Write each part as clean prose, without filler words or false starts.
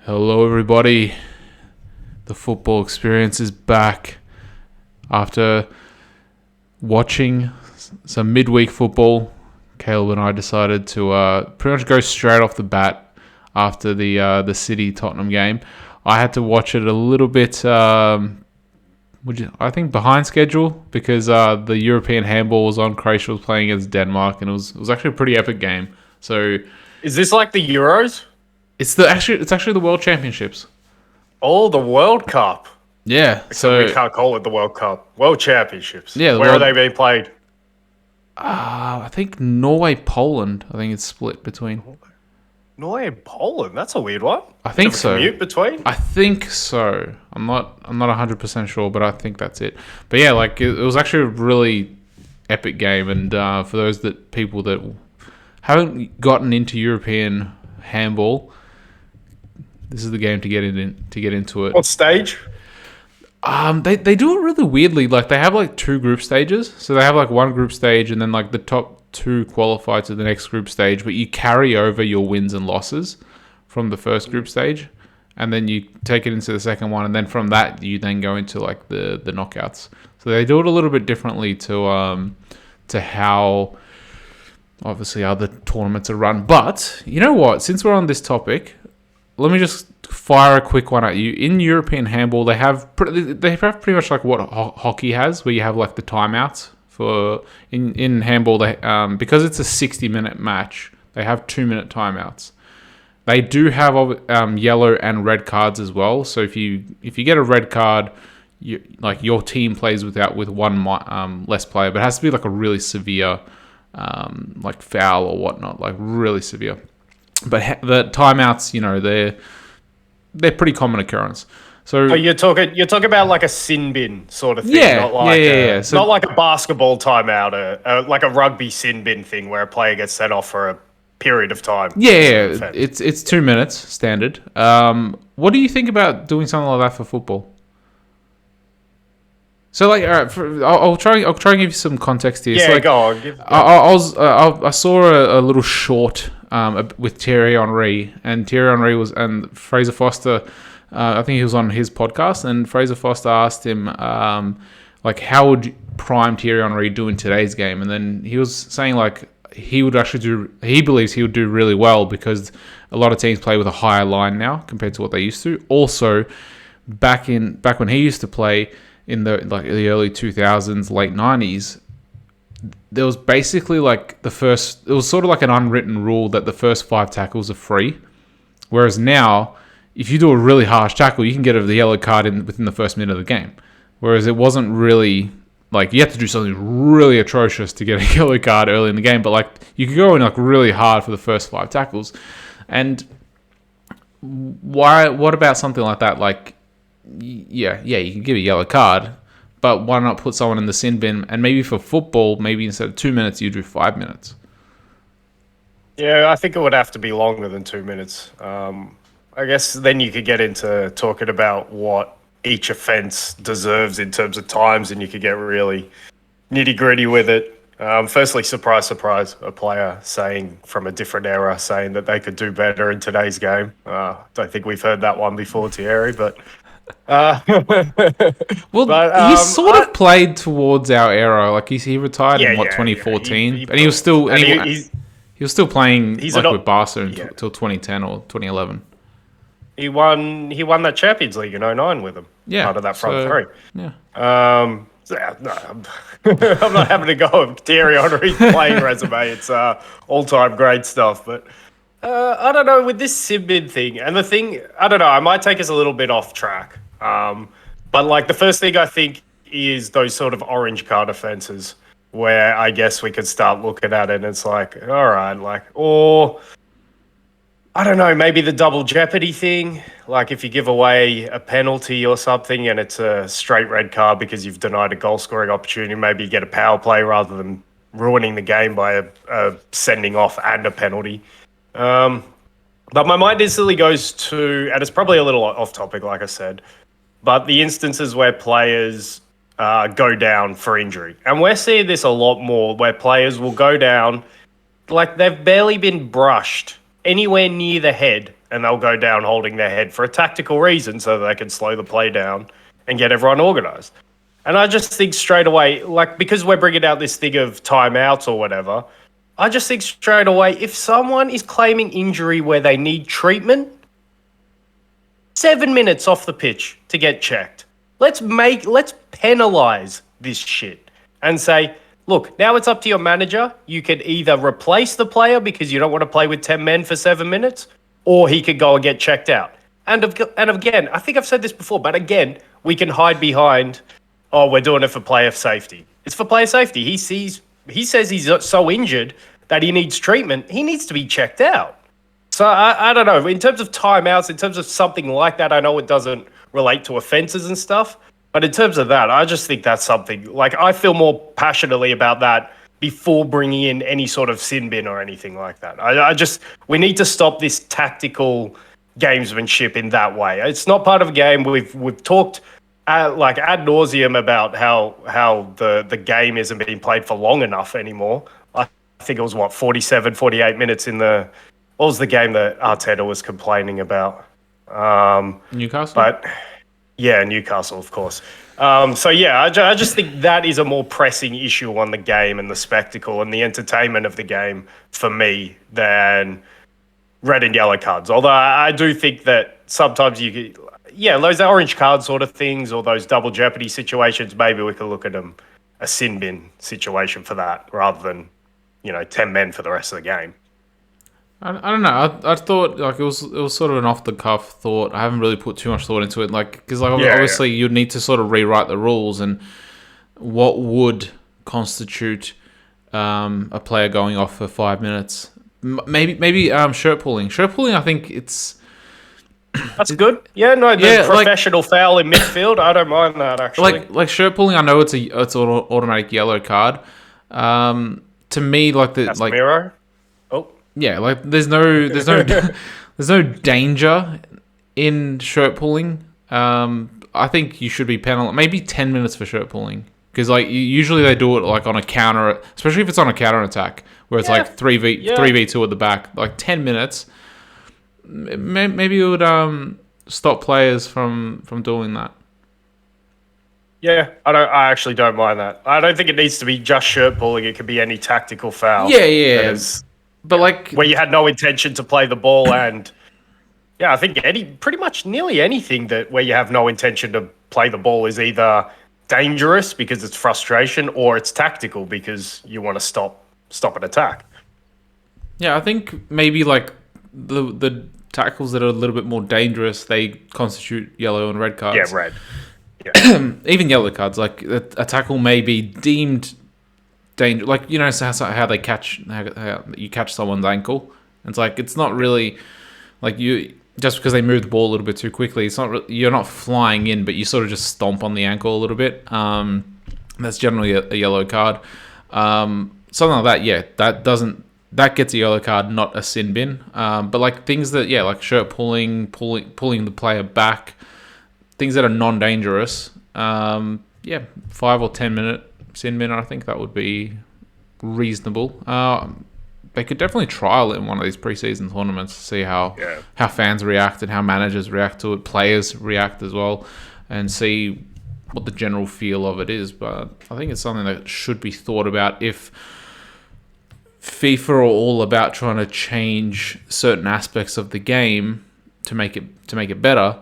Hello, everybody. The football experience is back after watching some midweek football. Caleb and I decided to pretty much go straight off the bat after the City Tottenham game. I had to watch it a little bit, I think, behind schedule because the European handball was on. Croatia was playing against Denmark, and it was actually a pretty epic game. So, is this like the Euros? It's actually the World Championships. Oh, the World Cup. Yeah, so we can't call it the World Cup. World Championships. Yeah, where are they being played? I think Norway, Poland. I think it's split between. Norway and Poland. That's a weird one. I think so. Commute between. I think so. I'm not 100% sure, but I think that's it. But yeah, like it was actually a really epic game, and for those people that haven't gotten into European handball, this is the game to get into it. What stage? They do it really weirdly. Like they have like two group stages. So they have like one group stage and then like the top two qualify to the next group stage, but you carry over your wins and losses from the first group stage and then you take it into the second one, and then from that you then go into like the knockouts. So they do it a little bit differently to how obviously other tournaments are run. But you know what? Since we're on this topic, let me just fire a quick one at you. In European handball, they have pretty much like what hockey has, where you have like the timeouts for in handball. They because it's a 60-minute match, they have 2-minute timeouts. They do have yellow and red cards as well. So if you get a red card, your team plays with one less player, but it has to be like a really severe like foul or whatnot, like really severe. But the timeouts, they're pretty common occurrence. So you're talking about like a sin bin sort of thing, yeah, not like So, not like a basketball timeout, like a rugby sin bin thing where a player gets sent off for a period of time. Yeah, it's 2 minutes standard. What do you think about doing something like that for football? So, like, all right, I'll try and give you some context here. Yeah, so, like, go on. I saw a little short with Thierry Henry, and Thierry Henry and Fraser Foster. I think he was on his podcast, and Fraser Foster asked him, like, how would prime Thierry Henry do in today's game? And then he was saying, like, he believes he would do really well because a lot of teams play with a higher line now compared to what they used to. Also, back when he used to play in the early 2000s, late 90s, there was basically like it was sort of like an unwritten rule that the first 5 tackles are free. Whereas now, if you do a really harsh tackle, you can get the yellow card within the first minute of the game. Whereas it wasn't really like you had to do something really atrocious to get a yellow card early in the game, but like you could go in like really hard for the first 5 tackles. And what about something like that? Like, yeah, you can give a yellow card, but why not put someone in the sin bin? And maybe for football, maybe instead of 2 minutes, you do 5 minutes. Yeah, I think it would have to be longer than 2 minutes. I guess then you could get into talking about what each offence deserves in terms of times, and you could get really nitty-gritty with it. Firstly, surprise, a player from a different era saying that they could do better in today's game. Don't think we've heard that one before, Thierry, but... he sort of played towards our era. Like he retired in 2014, and he was still he was still playing with Barca until 2010 or 2011. He won that Champions League in 2009 with them. Yeah, part of that front three. Yeah. No, I'm not having to go with Thierry Henry's playing resume. It's all-time great stuff, but. I don't know, with this Simbin thing, and the thing, I don't know, I might take us a little bit off track. But like the first thing I think is those sort of orange card offences where I guess we could start looking at it and it's like, all right, like, or I don't know, maybe the double jeopardy thing. Like if you give away a penalty or something and it's a straight red card because you've denied a goal scoring opportunity, maybe you get a power play rather than ruining the game by a sending off and a penalty. But my mind instantly goes to, and it's probably a little off topic, like I said, but the instances where players go down for injury. And we're seeing this a lot more, where players will go down like they've barely been brushed anywhere near the head and they'll go down holding their head for a tactical reason so that they can slow the play down and get everyone organised. And I just think straight away, like, because we're bringing out this thing of timeouts or whatever, I just think straight away, if someone is claiming injury where they need treatment, 7 minutes off the pitch to get checked. Let's penalise this shit and say, look, now it's up to your manager. You can either replace the player because you don't want to play with 10 men for 7 minutes, or he could go and get checked out. And again, I think I've said this before, but again, we can hide behind, oh, we're doing it for player safety. It's for player safety. He says he's so injured that he needs treatment. He needs to be checked out. So I don't know. In terms of timeouts, in terms of something like that, I know it doesn't relate to offences and stuff. But in terms of that, I just think that's something, like, I feel more passionately about that before bringing in any sort of sin bin or anything like that. We need to stop this tactical gamesmanship in that way. It's not part of a game. We've talked ad nauseum about how the game isn't being played for long enough anymore. I think it was 47, 48 minutes in the, what was the game that Arteta was complaining about? Newcastle? But yeah, Newcastle, of course. So yeah, I just think that is a more pressing issue on the game and the spectacle and the entertainment of the game for me than red and yellow cards. Although I do think that sometimes those orange card sort of things or those double jeopardy situations, maybe we could look at them a sin bin situation for that rather than, 10 men for the rest of the game. I don't know. I thought like it was sort of an off the cuff thought. I haven't really put too much thought into it, because obviously you'd need to sort of rewrite the rules and what would constitute a player going off for 5 minutes. Maybe shirt pulling. Shirt pulling. I think that's good. Yeah, no, professional foul in midfield. I don't mind that actually. Like shirt pulling. I know it's an automatic yellow card. To me, that's Miro. Oh. Yeah, like there's no there's no danger in shirt pulling. I think you should be penalized. Maybe 10 minutes for shirt pulling, because usually they do it like on a counter, especially if it's on a counter attack where it's like 3v2 at the back. Like 10 minutes, maybe it would stop players from doing that. Yeah, I actually don't mind that. I don't think it needs to be just shirt pulling. It could be any tactical foul. Yeah. But where you had no intention to play the ball, and I think pretty much nearly anything where you have no intention to play the ball is either dangerous because it's frustration or it's tactical because you want to stop an attack. Yeah, I think maybe like the tackles that are a little bit more dangerous, they constitute yellow and red cards. Yeah, red. Yeah. Even yellow cards, like a tackle may be deemed danger, like how they catch, how you catch someone's ankle. It's like it's not really like you just because they move the ball a little bit too quickly. It's not you're not flying in, but you sort of just stomp on the ankle a little bit. That's generally a yellow card. Something like that, yeah, that gets a yellow card, not a sin bin. But like things that like shirt pulling the player back, things that are non-dangerous. 5 or 10 minute sin bin, I think that would be reasonable. They could definitely trial it in one of these preseason tournaments to see how fans react and how managers react to it, players react as well, and see what the general feel of it is. But I think it's something that should be thought about if FIFA are all about trying to change certain aspects of the game to make it better.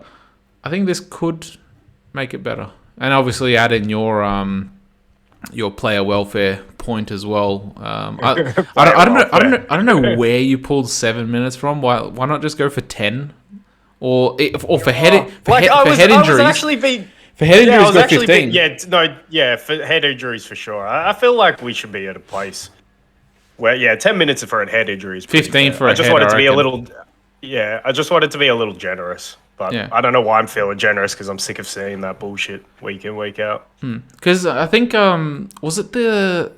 I think this could make it better, and obviously add in your player welfare point as well. I don't know where you pulled 7 minutes from. Why not just go for 10, or for head injuries? For head injuries, go 15. For head injuries for sure. I feel like we should be at a place where 10 minutes for a head injury is 15 for a head. I just want it to be a little. Yeah, I just want it to be a little generous. But I don't know why I'm feeling generous, because I'm sick of seeing that bullshit week in, week out. Because I think was the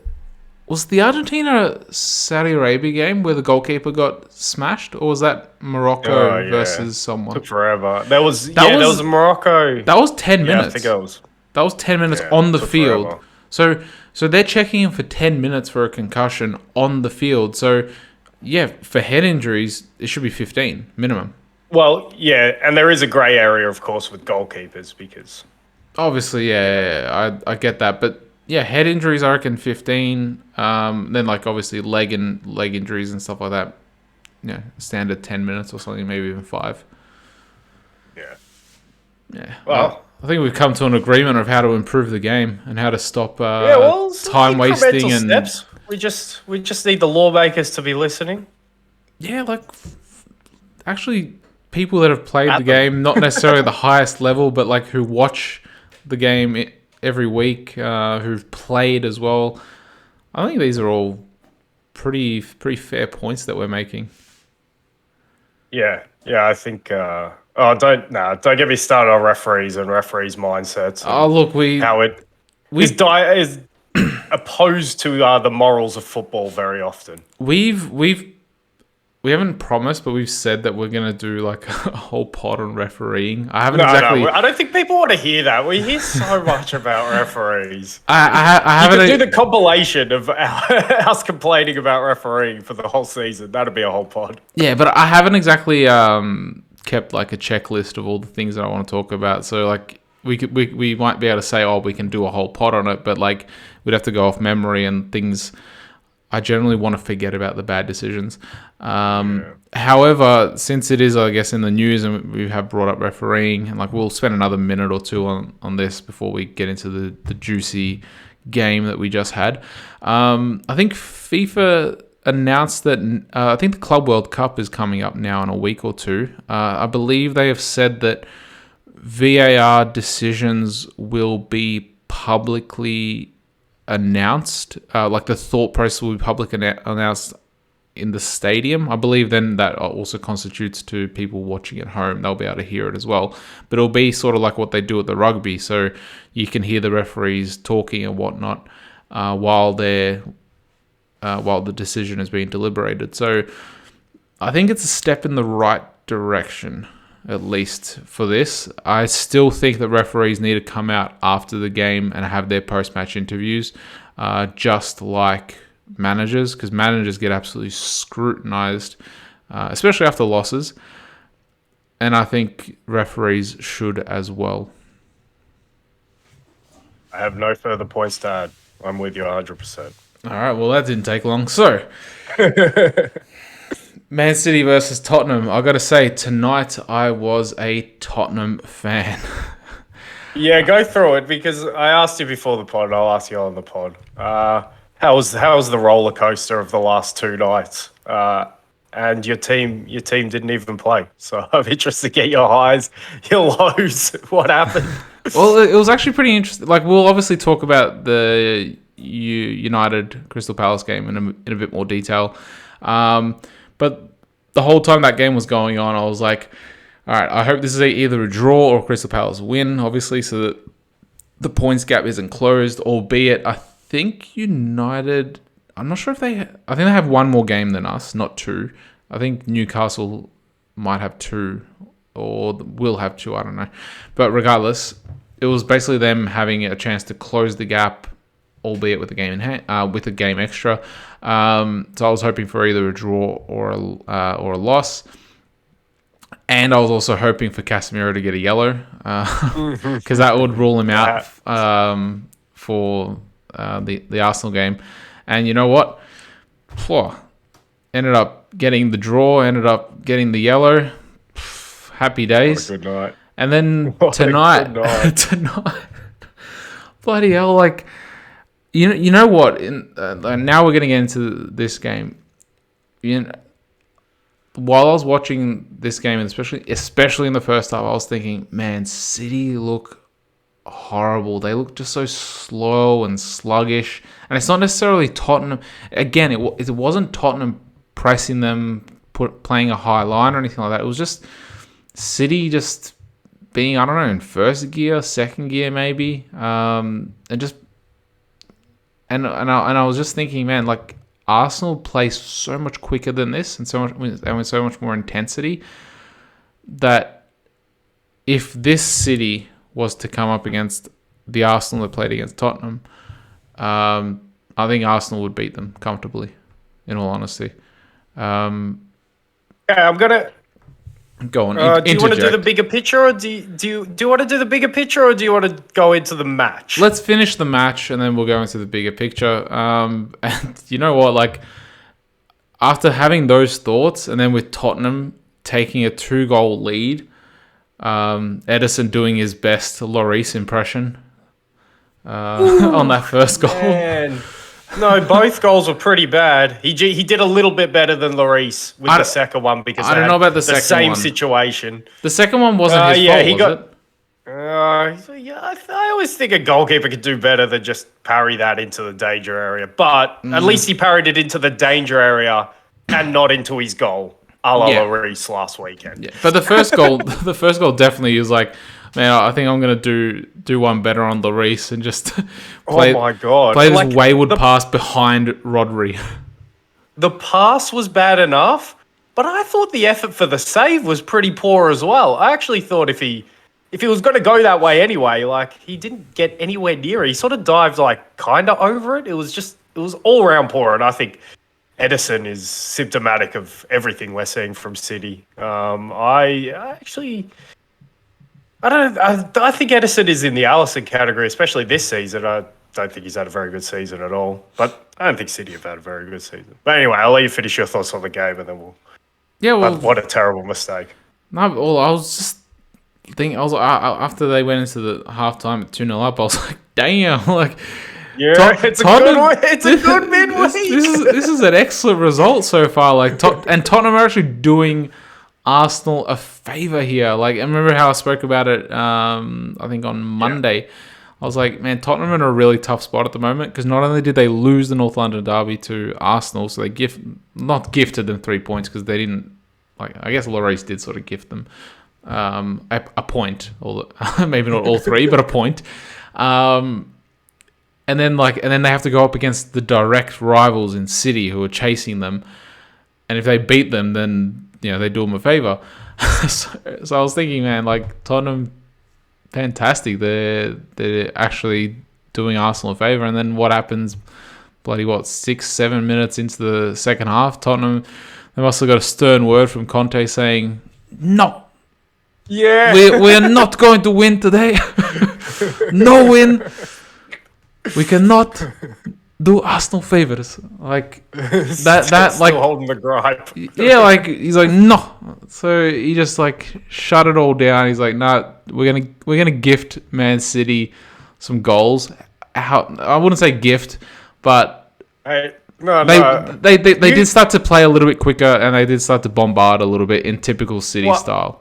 Argentina-Saudi Arabia game where the goalkeeper got smashed, or was that Morocco versus someone? Took forever. There was a Morocco. That was 10 minutes. I think it was. That was 10 minutes on the field. Forever. So they're checking him for 10 minutes for a concussion on the field. So for head injuries, it should be 15 minimum. Well, yeah, and there is a grey area, of course, with goalkeepers because Obviously, I get that, but yeah, head injuries I reckon 15. Then like obviously leg injuries and stuff like that. Yeah, standard 10 minutes or something, maybe even 5. yeah. Yeah, Well, I think we've come to an agreement of how to improve the game and how to stop yeah. Well, some time incremental wasting and steps. We just need the lawmakers to be listening yeah, like actually people that have played the at them. game, not necessarily the highest level, but like who watch the game every week, who've played as well. I think these are all pretty fair points that we're making. Yeah, yeah. I think. Don't get me started on referees and referees' mindsets Oh, and look, how it we is opposed to the morals of football very often. we haven't promised, but we've said that we're gonna do like a whole pod on refereeing. I haven't No, exactly. I don't think people want to hear that. We hear so much about referees. I You could do haven't. the compilation of us complaining about refereeing for the whole season. That'd be a whole pod. Yeah, but I haven't exactly kept like a checklist of all the things that I want to talk about. So like we might be able to say, oh, we can do a whole pod on it, but like we'd have to go off memory and things. I generally want to forget about the bad decisions. However, since it is, I guess, in the news and we have brought up refereeing, and like we'll spend another minute or two on this before we get into the juicy game that we just had. I think FIFA announced that I think the Club World Cup is coming up now in a week or two. I believe they have said that VAR decisions will be publicly announced, like the thought process will be publicly announced in the stadium. I believe then that also constitutes to people watching at home. They'll be able to hear it as well. But it'll be sort of like what they do at the rugby. So you can hear the referees talking and whatnot while the decision is being deliberated. So I think it's a step in the right direction, at least for this. I still think that referees need to come out after the game and have their post-match interviews, just like managers, because managers get absolutely scrutinized, especially after losses. And I think referees should as well. I have no further points to add. I'm with you 100%. All right, well, that didn't take long. So, Man City versus Tottenham. I got to say, tonight I was a Tottenham fan. Yeah, go through it because I asked you before the pod. I'll ask you on the pod. How was the roller coaster of the last 2 nights? And your team didn't even play. So I'm interested to get your highs, your lows. What happened? Well, it was actually pretty interesting. Like, we'll obviously talk about the United Crystal Palace game in a bit more detail. But the whole time that game was going on, I was like, all right, I hope this is either a draw or Crystal Palace win, obviously, so that the points gap isn't closed, albeit I think United, I'm not sure if I think they have one more game than us, not 2. I think Newcastle might have 2 or will have 2, I don't know. But regardless, it was basically them having a chance to close the gap, albeit with a game in hand, with a game extra. So I was hoping for either a draw or a loss. And I was also hoping for Casemiro to get a yellow, because that would rule him out for the Arsenal game. And you know what? Ended up getting the draw, ended up getting the yellow. Happy days. What a good night. And then What a good night. tonight, bloody hell, like, you know what? Now we're going to get into this game. While I was watching this game, and especially in the first half, I was thinking, man, City look horrible. They look just so slow and sluggish. And it's not necessarily Tottenham. Again, it wasn't Tottenham pressing them, playing a high line or anything like that. It was just City just being, I don't know, in first gear, second gear maybe, and I was just thinking, man, like, Arsenal play so much quicker than this and with so much more intensity, that if this City was to come up against the Arsenal that played against Tottenham, I think Arsenal would beat them comfortably, in all honesty. Yeah, I'm gonna Go on, Do you want to do the interject. bigger picture, or do you want to do the bigger picture, or do you want to go into the match? Let's finish the match and then we'll go into the bigger picture. And you know what? Like, after having those thoughts, and then with Tottenham taking a 2-goal lead, Edison doing his best Lloris impression on that first goal. Man. No, both goals were pretty bad. He did a little bit better than Lloris with the second one because I don't know about the second same one. situation. The second one wasn't his fault, was it? Yeah, I always think a goalkeeper could do better than just parry that into the danger area. But at least he parried it into the danger area and not into his goal, a la Lloris last weekend. Yeah, but the first goal, definitely is like, man, I think I'm gonna do one better on Lloris and just play. Oh my god! Play this wayward pass behind Rodri. The pass was bad enough, but I thought the effort for the save was pretty poor as well. I actually thought if he was going to go that way anyway, like he didn't get anywhere near it. He sort of dived like kind of over it. It was all around poor, and I think Edison is symptomatic of everything we're seeing from City. I think Edison is in the Alisson category, especially this season. I don't think he's had a very good season at all. But I don't think City have had a very good season. But anyway, I'll let you finish your thoughts on the game, and then we'll. Yeah, well, what a terrible mistake. No, well, I was just thinking. After they went into the halftime at 2-0 up, I was like, damn, like. Yeah, it's a good midweek. This is an excellent result so far. Like, and Tottenham are actually doing Arsenal a favour here. Like, I remember how I spoke about it. I think on Monday, I was like, man, Tottenham are in a really tough spot at the moment because not only did they lose the North London derby to Arsenal, so they not gifted them 3 points because they didn't. Like, I guess Lloris did sort of gift them a point, or maybe not all three, but a point. And then they have to go up against the direct rivals in City who are chasing them, and if they beat them, then they do them a favor. so I was thinking, man, like Tottenham, fantastic. They're actually doing Arsenal a favor, and then what happens? Bloody 6-7 minutes into the second half, Tottenham, they must have got a stern word from Conte saying, "No, we're not going to win today. No win." We cannot do Arsenal favors like that. Still like holding the gripe. Yeah, like he's like no. So he just like shut it all down. He's like, nah, we're gonna gift Man City some goals. I wouldn't say gift, but they did start to play a little bit quicker, and they did start to bombard a little bit in typical City style.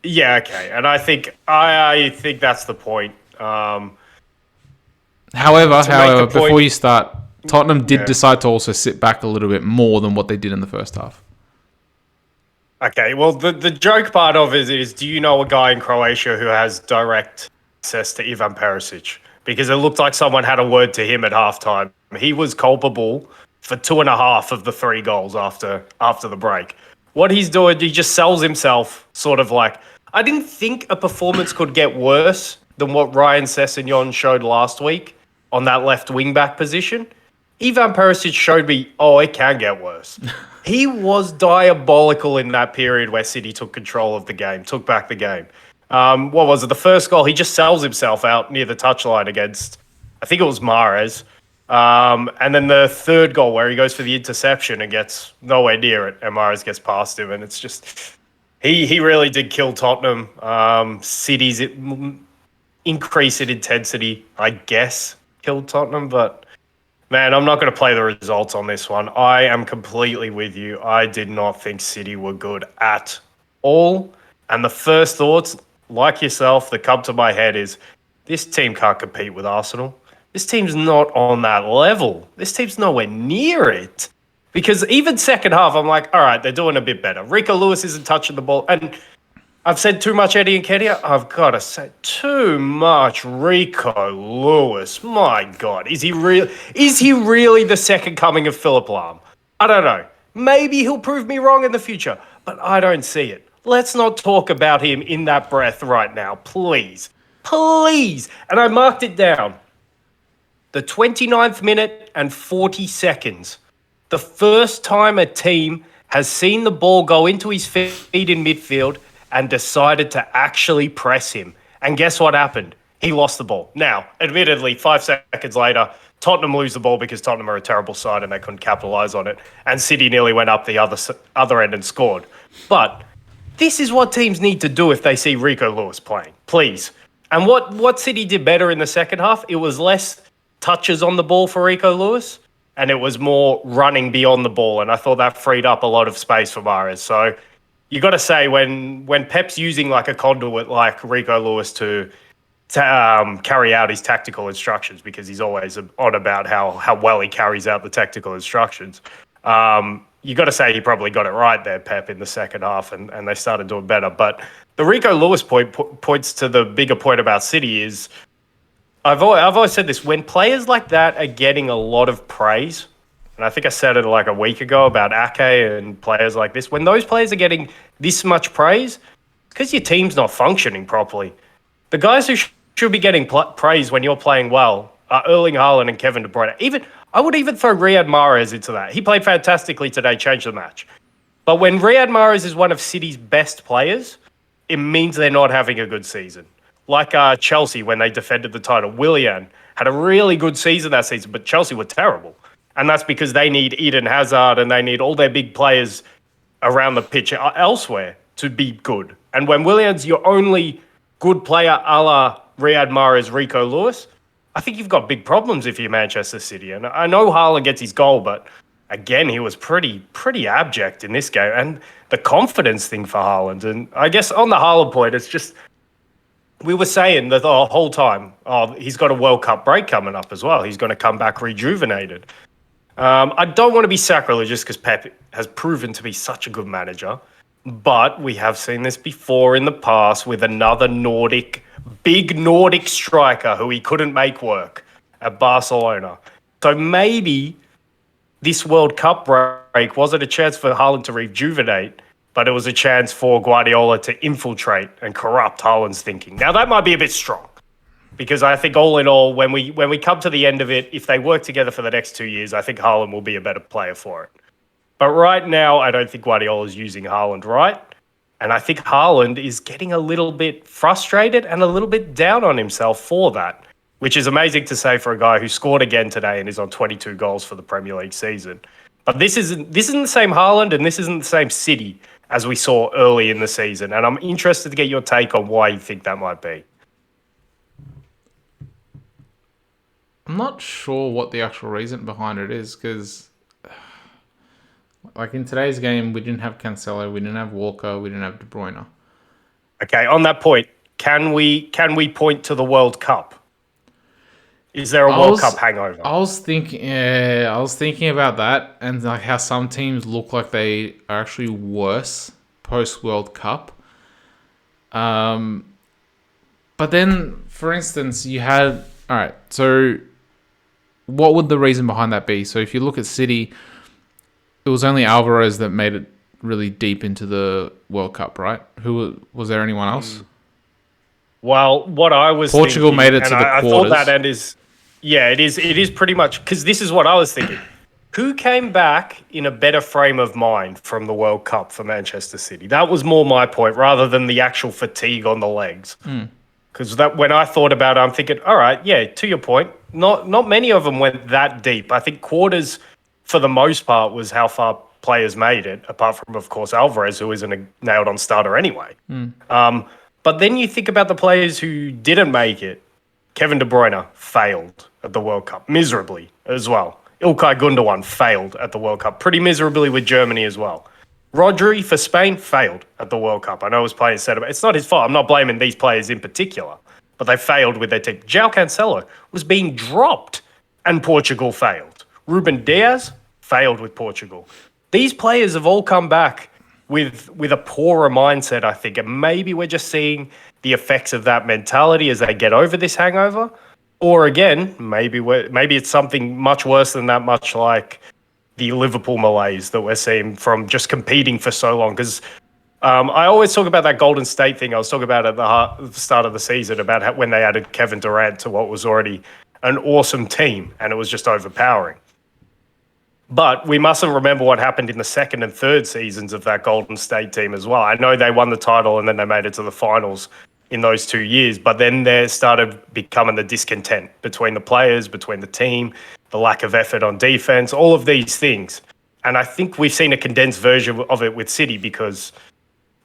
Yeah, okay, and I think that's the point. However, before you start, Tottenham did decide to also sit back a little bit more than what they did in the first half. Okay, well, the joke part of it is, do you know a guy in Croatia who has direct access to Ivan Perisic? Because it looked like someone had a word to him at halftime. He was culpable for 2.5 of the 3 goals after the break. What he's doing, he just sells himself, sort of like, I didn't think a performance could get worse than what Ryan Sessegnon showed last week on that left wing-back position. Ivan Perisic showed me, it can get worse. He was diabolical in that period where City took control of the game, took back the game. What was it? The first goal, he just sells himself out near the touchline against, I think it was Mahrez. And then the third goal where he goes for the interception and gets nowhere near it, and Mahrez gets past him. And it's just, he really did kill Tottenham. City's increase in intensity, I guess, killed Tottenham, but man, I'm not going to play the results on this one. I am completely with you. I did not think City were good at all. And the first thoughts, like yourself, that come to my head is, this team can't compete with Arsenal. This team's not on that level. This team's nowhere near it. Because even second half, I'm like, all right, they're doing a bit better. Rico Lewis isn't touching the ball. And I've said too much Eddie Nketiah. I've got to say too much Rico Lewis. My God, is he really the second coming of Philip Lahm? I don't know. Maybe he'll prove me wrong in the future, but I don't see it. Let's not talk about him in that breath right now, please. Please. And I marked it down. The 29th minute and 40 seconds. The first time a team has seen the ball go into his feet in midfield and decided to actually press him. And guess what happened? He lost the ball. Now, admittedly, 5 seconds later, Tottenham lose the ball because Tottenham are a terrible side and they couldn't capitalise on it. And City nearly went up the other end and scored. But this is what teams need to do if they see Rico Lewis playing, please. And what City did better in the second half, it was less touches on the ball for Rico Lewis, and it was more running beyond the ball. And I thought that freed up a lot of space for Mahrez. So you got to say when Pep's using like a conduit like Rico Lewis to carry out his tactical instructions, because he's always on about how well he carries out the tactical instructions. You got to say he probably got it right there, Pep, in the second half, and they started doing better. But the Rico Lewis point points to the bigger point about City is, I've always said this, when players like that are getting a lot of praise, and I think I said it like a week ago about Ake and players like this, when those players are getting this much praise, it's because your team's not functioning properly. The guys who should be getting praise when you're playing well are Erling Haaland and Kevin De Bruyne. I would even throw Riyad Mahrez into that. He played fantastically today, changed the match. But when Riyad Mahrez is one of City's best players, it means they're not having a good season. Like Chelsea when they defended the title. Willian had a really good season that season, but Chelsea were terrible. And that's because they need Eden Hazard and they need all their big players around the pitch elsewhere to be good. And when Willian's your only good player a la Riyad Mahrez, Rico Lewis, I think you've got big problems if you're Manchester City. And I know Haaland gets his goal, but again, he was pretty abject in this game. And the confidence thing for Haaland. And I guess on the Haaland point, it's just, we were saying that the whole time, he's got a World Cup break coming up as well. He's going to come back rejuvenated. I don't want to be sacrilegious because Pep has proven to be such a good manager. But we have seen this before in the past with another big Nordic striker who he couldn't make work at Barcelona. So maybe this World Cup break wasn't a chance for Haaland to rejuvenate, but it was a chance for Guardiola to infiltrate and corrupt Haaland's thinking. Now, that might be a bit strong, because I think all in all, when we come to the end of it, if they work together for the next 2 years, I think Haaland will be a better player for it. But right now, I don't think Guardiola is using Haaland right. And I think Haaland is getting a little bit frustrated and a little bit down on himself for that, which is amazing to say for a guy who scored again today and is on 22 goals for the Premier League season. But this isn't the same Haaland and this isn't the same City as we saw early in the season. And I'm interested to get your take on why you think that might be. I'm not sure what the actual reason behind it is, because like in today's game, we didn't have Cancelo, we didn't have Walker, we didn't have De Bruyne. Okay, on that point, can we point to the World Cup? Is there a World Cup hangover? I was thinking about that, and like how some teams look like they are actually worse post World Cup. But then, for instance, you had so what would the reason behind that be? So if you look at City, it was only Alvarez that made it really deep into the World Cup, right? Was there anyone else? Well, what I was Portugal made it to the quarters. I thought that end is, yeah, it is pretty much, because this is what I was thinking. Who came back in a better frame of mind from the World Cup for Manchester City? That was more my point, rather than the actual fatigue on the legs. Because when I thought about it, I'm thinking, all right, yeah, to your point, not many of them went that deep. I think quarters, for the most part, was how far players made it, apart from, of course, Alvarez, who isn't a nailed-on starter anyway. But then you think about the players who didn't make it. Kevin De Bruyne failed at the World Cup, miserably as well. Ilkay Gundogan failed at the World Cup, pretty miserably with Germany as well. Rodri for Spain failed at the World Cup. I know his players said it, but it's not his fault. I'm not blaming these players in particular, but they failed with their team. João Cancelo was being dropped and Portugal failed. Ruben Diaz failed with Portugal. These players have all come back with a poorer mindset, I think, and maybe we're just seeing the effects of that mentality as they get over this hangover. Or again, maybe it's something much worse than that, much like the Liverpool malaise that we're seeing from just competing for so long. Because I always talk about that Golden State thing. I was talking about at the start of the season about when they added Kevin Durant to what was already an awesome team, and it was just overpowering. But we mustn't remember what happened in the second and third seasons of that Golden State team as well. I know they won the title and then they made it to the finals in those 2 years, but then there started becoming the discontent between the players, between the team, the lack of effort on defense, all of these things. And I think we've seen a condensed version of it with City because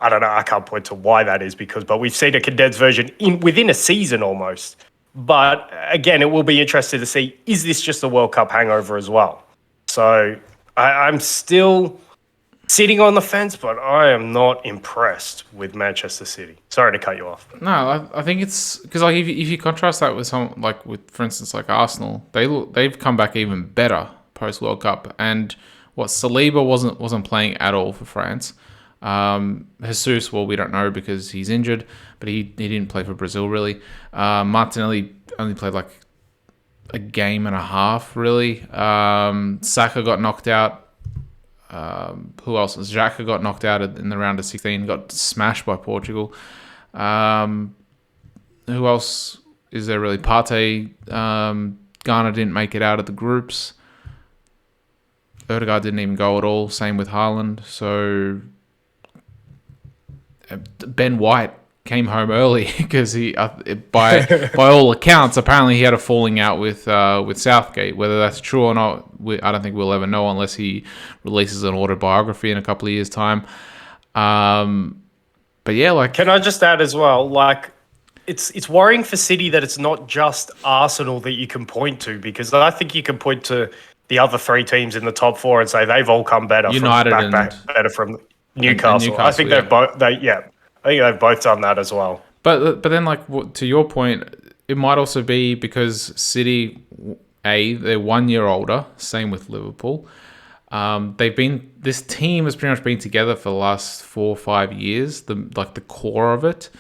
I don't know, I can't point to why that is but we've seen a condensed version within a season almost. But again, it will be interesting to see, is this just a World Cup hangover as well? So I'm still sitting on the fence, but I am not impressed with Manchester City. Sorry to cut you off. No, I think it's because like if you contrast that with some like with for instance like Arsenal, they've come back even better post World Cup, and what Saliba wasn't playing at all for France. Jesus, well, we don't know because he's injured, but he didn't play for Brazil really. Martinelli only played like a game and a half really. Saka got knocked out. Who else? Xhaka got knocked out in the round of 16, got smashed by Portugal. Who else is there really? Partey, Ghana didn't make it out of the groups. Odegaard didn't even go at all. Same with Haaland. So Ben White came home early because he, by all accounts, apparently he had a falling out with Southgate. Whether that's true or not, I don't think we'll ever know unless he releases an autobiography in a couple of years' time. But yeah, like, can I just add as well, like, it's worrying for City that it's not just Arsenal that you can point to, because I think you can point to the other three teams in the top four and say they've all come better. United better from Newcastle. Newcastle. I think they've both. I think they've both done that as well. But then, like, to your point, it might also be because City, they're 1 year older. Same with Liverpool. This team has pretty much been together for the last 4 or 5 years. The core of it.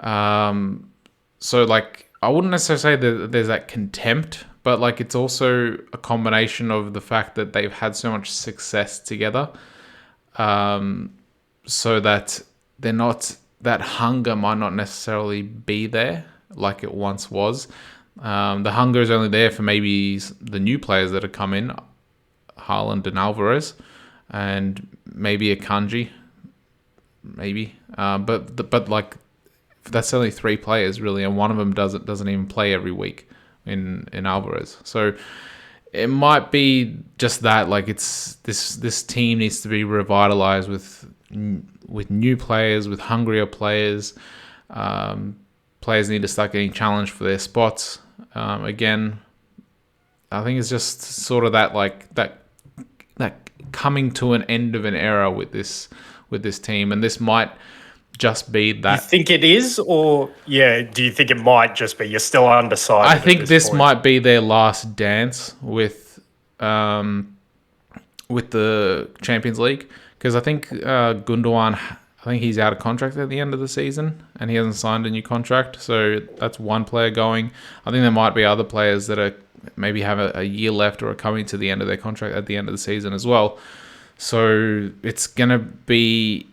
So like, I wouldn't necessarily say that there's that contempt, but like, it's also a combination of the fact that they've had so much success together. So that they're not, that hunger might not necessarily be there like it once was. The hunger is only there for maybe the new players that have come in, Haaland and Alvarez, and maybe a Kanji, maybe. But like, that's only 3 players really, and one of them doesn't even play every week in Alvarez. So it might be just that, like, it's this team needs to be revitalized with new players, with hungrier players. Players need to start getting challenged for their spots. Again, I think it's just sort of that, like, that coming to an end of an era with this team, and this might just be that. You think it is, or do you think it might just be you're still undecided? I think this might be their last dance with the Champions League, because I think Gundogan, I think he's out of contract at the end of the season and he hasn't signed a new contract. So that's one player going. I think there might be other players that are maybe have a year left or are coming to the end of their contract at the end of the season as well. So it's going to be,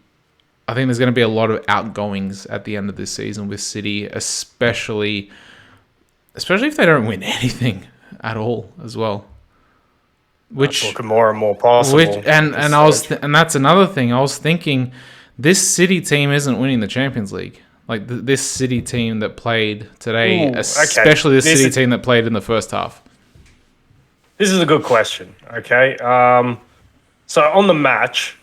I think there's going to be a lot of outgoings at the end of this season with City, especially if they don't win anything at all as well. Which that's looking more and more possible. And that's another thing. I was thinking, this City team isn't winning the Champions League. Like this City team that played today, especially the City team that played in the first half. This is a good question. Okay, so on the match,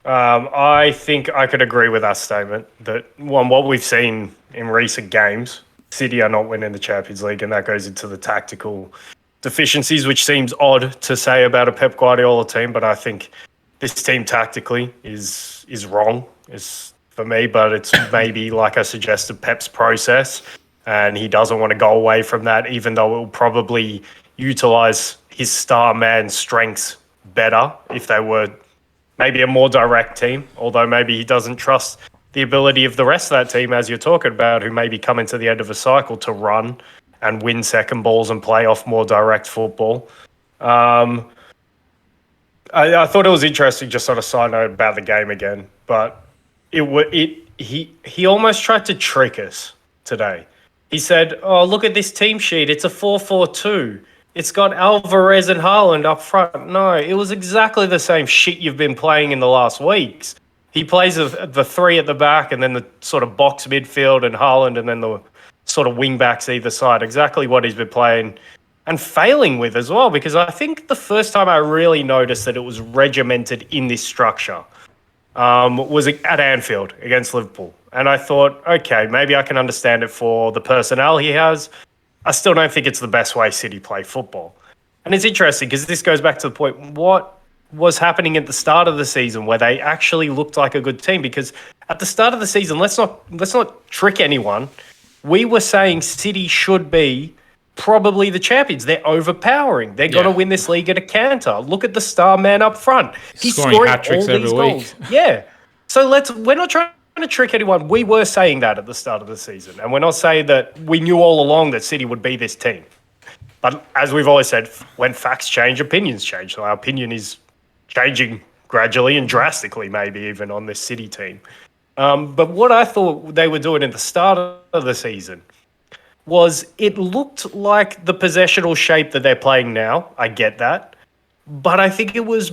I think I could agree with that statement that what we've seen in recent games, City are not winning the Champions League, and that goes into the tactical deficiencies, which seems odd to say about a Pep Guardiola team, but I think this team tactically is wrong, is for me, but it's maybe, like I suggested, Pep's process, and he doesn't want to go away from that, even though it will probably utilize his star man's strengths better if they were maybe a more direct team, although maybe he doesn't trust the ability of the rest of that team, as you're talking about, who may be coming to the end of a cycle, to run and win second balls and play off more direct football. I thought it was interesting, just on a side note about the game again, but he almost tried to trick us today. He said, "Oh, look at this team sheet. It's a 4-4-2. It's got Alvarez and Haaland up front. No, it was exactly the same shit you've been playing in the last weeks. He plays the three at the back and then the sort of box midfield and Haaland and then the sort of wing backs either side. Exactly what he's been playing and failing with as well, because I think the first time I really noticed that it was regimented in this structure was at Anfield against Liverpool. And I thought, okay, maybe I can understand it for the personnel he has. I still don't think it's the best way City play football. And it's interesting because this goes back to the point, what was happening at the start of the season where they actually looked like a good team? Because at the start of the season, let's not trick anyone. We were saying City should be probably the champions. They're overpowering. They're going to win this league at a canter. Look at the star man up front. He's scoring hat-tricks all these goals. Yeah. So we're not trying to trick anyone. We were saying that at the start of the season. And we're not saying that we knew all along that City would be this team. But as we've always said, when facts change, opinions change. So our opinion is changing gradually and drastically, maybe even on this City team. But what I thought they were doing at the start of the season was it looked like the possessional shape that they're playing now. I get that. But I think it was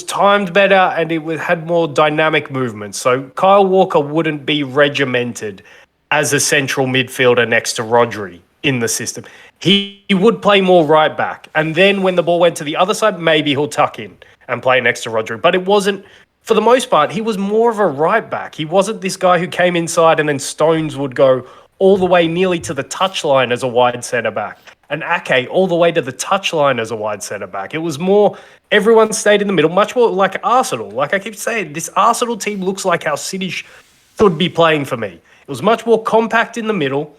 timed better and had more dynamic movement. So Kyle Walker wouldn't be regimented as a central midfielder next to Rodri in the system. He would play more right back. And then when the ball went to the other side, maybe he'll tuck in and play next to Rodri. But it wasn't, for the most part, he was more of a right back. He wasn't this guy who came inside and then Stones would go all the way nearly to the touchline as a wide centre back. And Ake all the way to the touchline as a wide centre back. It was more, everyone stayed in the middle, much more like Arsenal. Like I keep saying, this Arsenal team looks like how City should be playing for me. It was much more compact in the middle.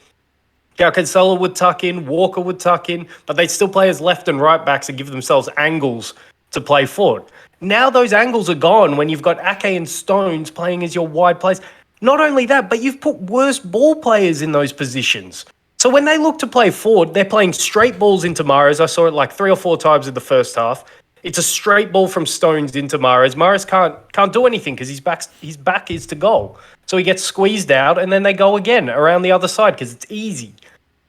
Cancelo would tuck in, Walker would tuck in, but they'd still play as left and right backs and give themselves angles to play forward. Now those angles are gone when you've got Ake and Stones playing as your wide players. Not only that, but you've put worse ball players in those positions. So when they look to play forward, they're playing straight balls into Mahrez. I saw it like 3 or 4 times in the first half. It's a straight ball from Stones into Mahrez. Mahrez can't do anything because his back is to goal. So he gets squeezed out and then they go again around the other side because it's easy.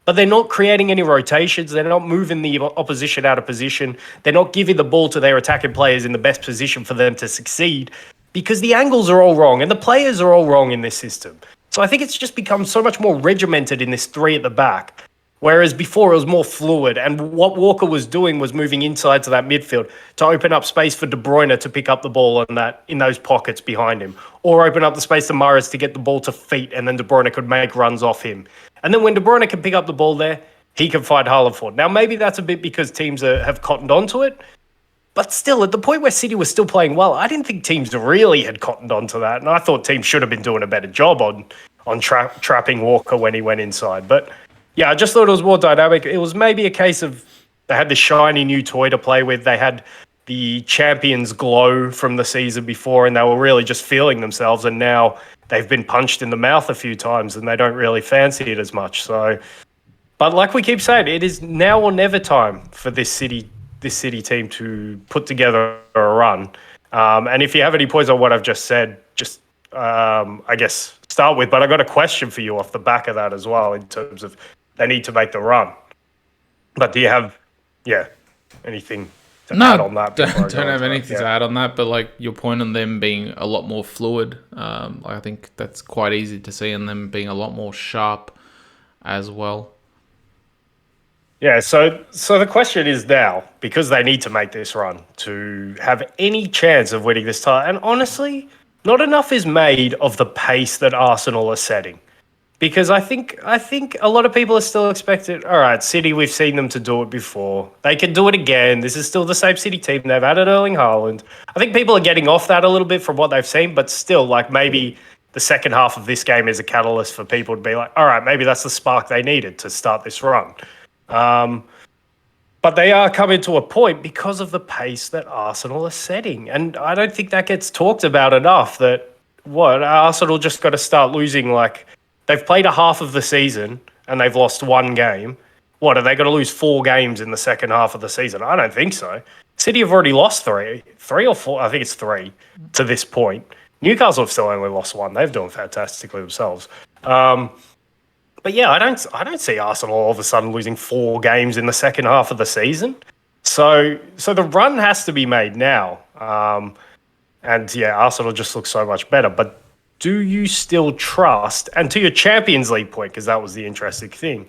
But they're not creating any rotations. They're not moving the opposition out of position. They're not giving the ball to their attacking players in the best position for them to succeed because the angles are all wrong and the players are all wrong in this system. So I think it's just become so much more regimented in this 3 at the back, whereas before it was more fluid. And what Walker was doing was moving inside to that midfield to open up space for De Bruyne to pick up the ball in those pockets behind him, or open up the space to Mahrez to get the ball to feet, and then De Bruyne could make runs off him. And then when De Bruyne can pick up the ball there, he can find Haaland forward. Now, maybe that's a bit because teams have cottoned onto it, but still, at the point where City was still playing well, I didn't think teams really had cottoned onto that, and I thought teams should have been doing a better job on trapping Walker when he went inside. But yeah, I just thought it was more dynamic. It was maybe a case of they had the shiny new toy to play with. They had the champions glow from the season before, and they were really just feeling themselves, and now they've been punched in the mouth a few times, and they don't really fancy it as much. So, but like we keep saying, it is now or never time for this City team to put together a run. And if you have any points on what I've just said, just I guess start with. But I got a question for you off the back of that as well, in terms of they need to make the run. But do you have anything to add on that? Don't have anything to add on that. But like your point on them being a lot more fluid, I think that's quite easy to see, and them being a lot more sharp as well. Yeah, so the question is now, because they need to make this run to have any chance of winning this title, and honestly, not enough is made of the pace that Arsenal are setting. Because I think a lot of people are still expecting, all right, City, we've seen them to do it before. They can do it again. This is still the same City team. They've added Erling Haaland. I think people are getting off that a little bit from what they've seen, but still, like maybe the second half of this game is a catalyst for people to be like, all right, maybe that's the spark they needed to start this run. But they are coming to a point because of the pace that Arsenal are setting. And I don't think that gets talked about enough, that Arsenal just got to start losing. Like, they've played a half of the season and they've lost 1 game. Are they going to lose 4 games in the second half of the season? I don't think so. City have already lost 3 or 4. I think it's 3 to this point. Newcastle have still only lost 1. They've done fantastically themselves. But yeah, I don't see Arsenal all of a sudden losing 4 games in the second half of the season. So the run has to be made now. And yeah, Arsenal just looks so much better. But do you still trust? And to your Champions League point, because that was the interesting thing,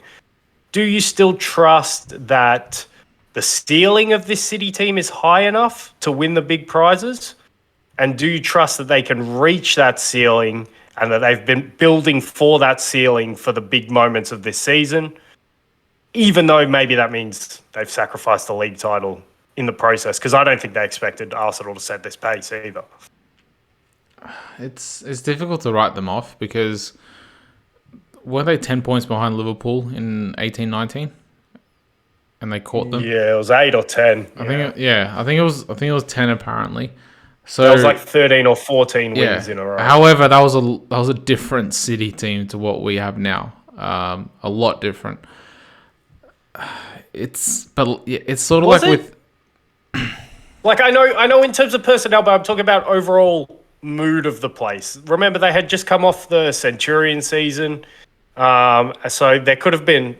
do you still trust that the ceiling of this City team is high enough to win the big prizes? And do you trust that they can reach that ceiling and that they've been building for that ceiling for the big moments of this season? Even though maybe that means they've sacrificed the league title in the process, because I don't think they expected Arsenal to set this pace either. It's difficult to write them off because were they 10 points behind Liverpool in 18-19? And they caught them. Yeah, it was 8 or 10. I think it was 10 apparently. So that was like 13 or 14 wins in a row. However, that was a different City team to what we have now. A lot different. It's sort of Was like it? with Like I know in terms of personnel, but I'm talking about overall mood of the place. Remember, they had just come off the Centurion season, so there could have been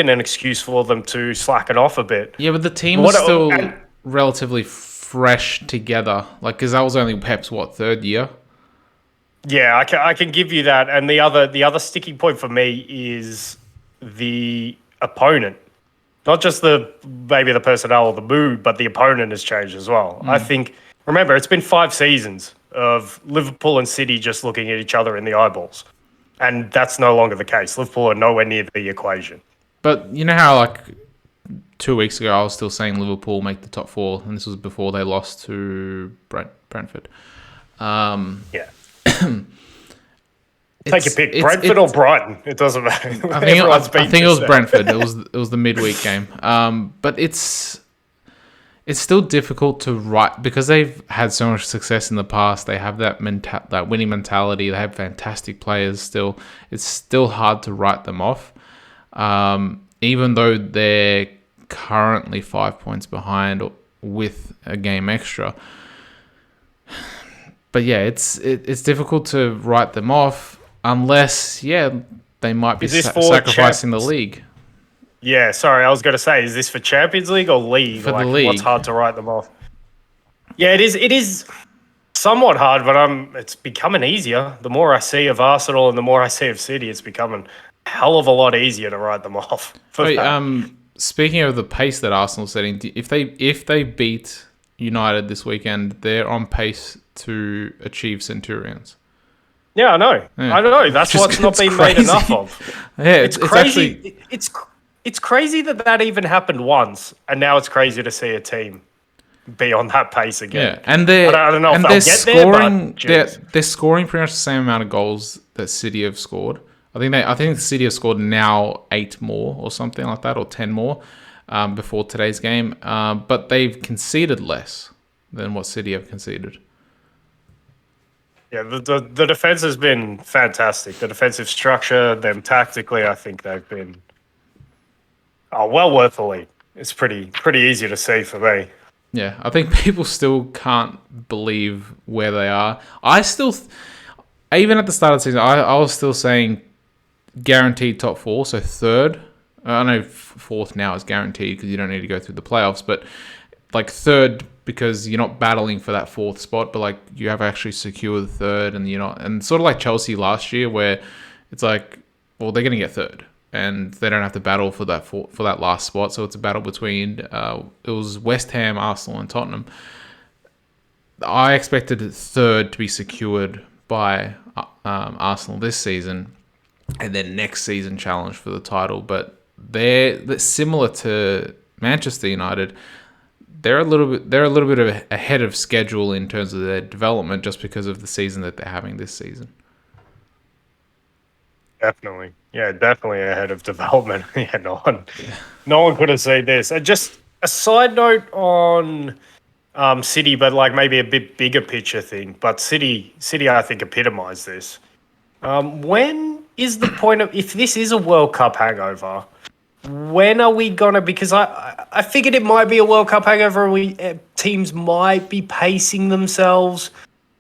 an excuse for them to slack it off a bit. yeah, but the team was still relatively fresh together. Like, because that was only Pep's third year. Yeah, I can give you that. And the other sticking point for me is the opponent. Not just maybe the personnel or the mood, but the opponent has changed as well. I think, remember, it's been 5 seasons of Liverpool and City just looking at each other in the eyeballs. And that's no longer the case. Liverpool are nowhere near the equation. But you know how, like, 2 weeks ago, I was still saying Liverpool make the top 4, and this was before they lost to Brentford. Yeah. Take your pick, Brentford or Brighton. It doesn't matter. I think it was Brentford. It was the midweek game. But it's still difficult to write because they've had so much success in the past. They have that winning mentality. They have fantastic players still. It's still hard to write them off, even though they're currently 5 points behind with a game extra. But yeah, it's difficult to write them off unless they might be sacrificing the league. Yeah, sorry, I was going to say, is this for Champions League or League? For the league. What's hard to write them off? Yeah, it is somewhat hard, but it's becoming easier. The more I see of Arsenal and the more I see of City, it's becoming a hell of a lot easier to write them off. Speaking of the pace that Arsenal's setting, if they beat United this weekend, they're on pace to achieve Centurions. Yeah, I know. Yeah. I know. That's what's not been made enough of. Yeah, it's crazy. It's crazy that even happened once, and now it's crazy to see a team be on that pace again. Yeah, and I don't know if they'll get there, but they're scoring pretty much the same amount of goals that City have scored. I think City have scored now 8 more or something like that, or 10 more before today's game. But they've conceded less than what City have conceded. Yeah, the defense has been fantastic. The defensive structure, them tactically, I think they've been well worth the lead. It's pretty easy to see for me. Yeah, I think people still can't believe where they are. Even at the start of the season, I was still saying guaranteed top 4, so third. I know fourth now is guaranteed because you don't need to go through the playoffs, but like third because you're not battling for that 4th spot, but like you have actually secured the third, and you're not, and sort of like Chelsea last year where it's like, well, they're going to get third and they don't have to battle for that last spot. So it's a battle between it was West Ham, Arsenal, and Tottenham. I expected third to be secured by Arsenal this season, and then next season challenge for the title. But they're similar to Manchester United. They're a little bit ahead of schedule in terms of their development, just because of the season that they're having this season. Definitely, definitely ahead of development. Yeah, no one could have said this. And just a side note on City, but like maybe a bit bigger picture thing. But City, I think epitomised this. When is the point of, if this is a World Cup hangover? When are we gonna? Because I figured it might be a World Cup hangover. Teams might be pacing themselves.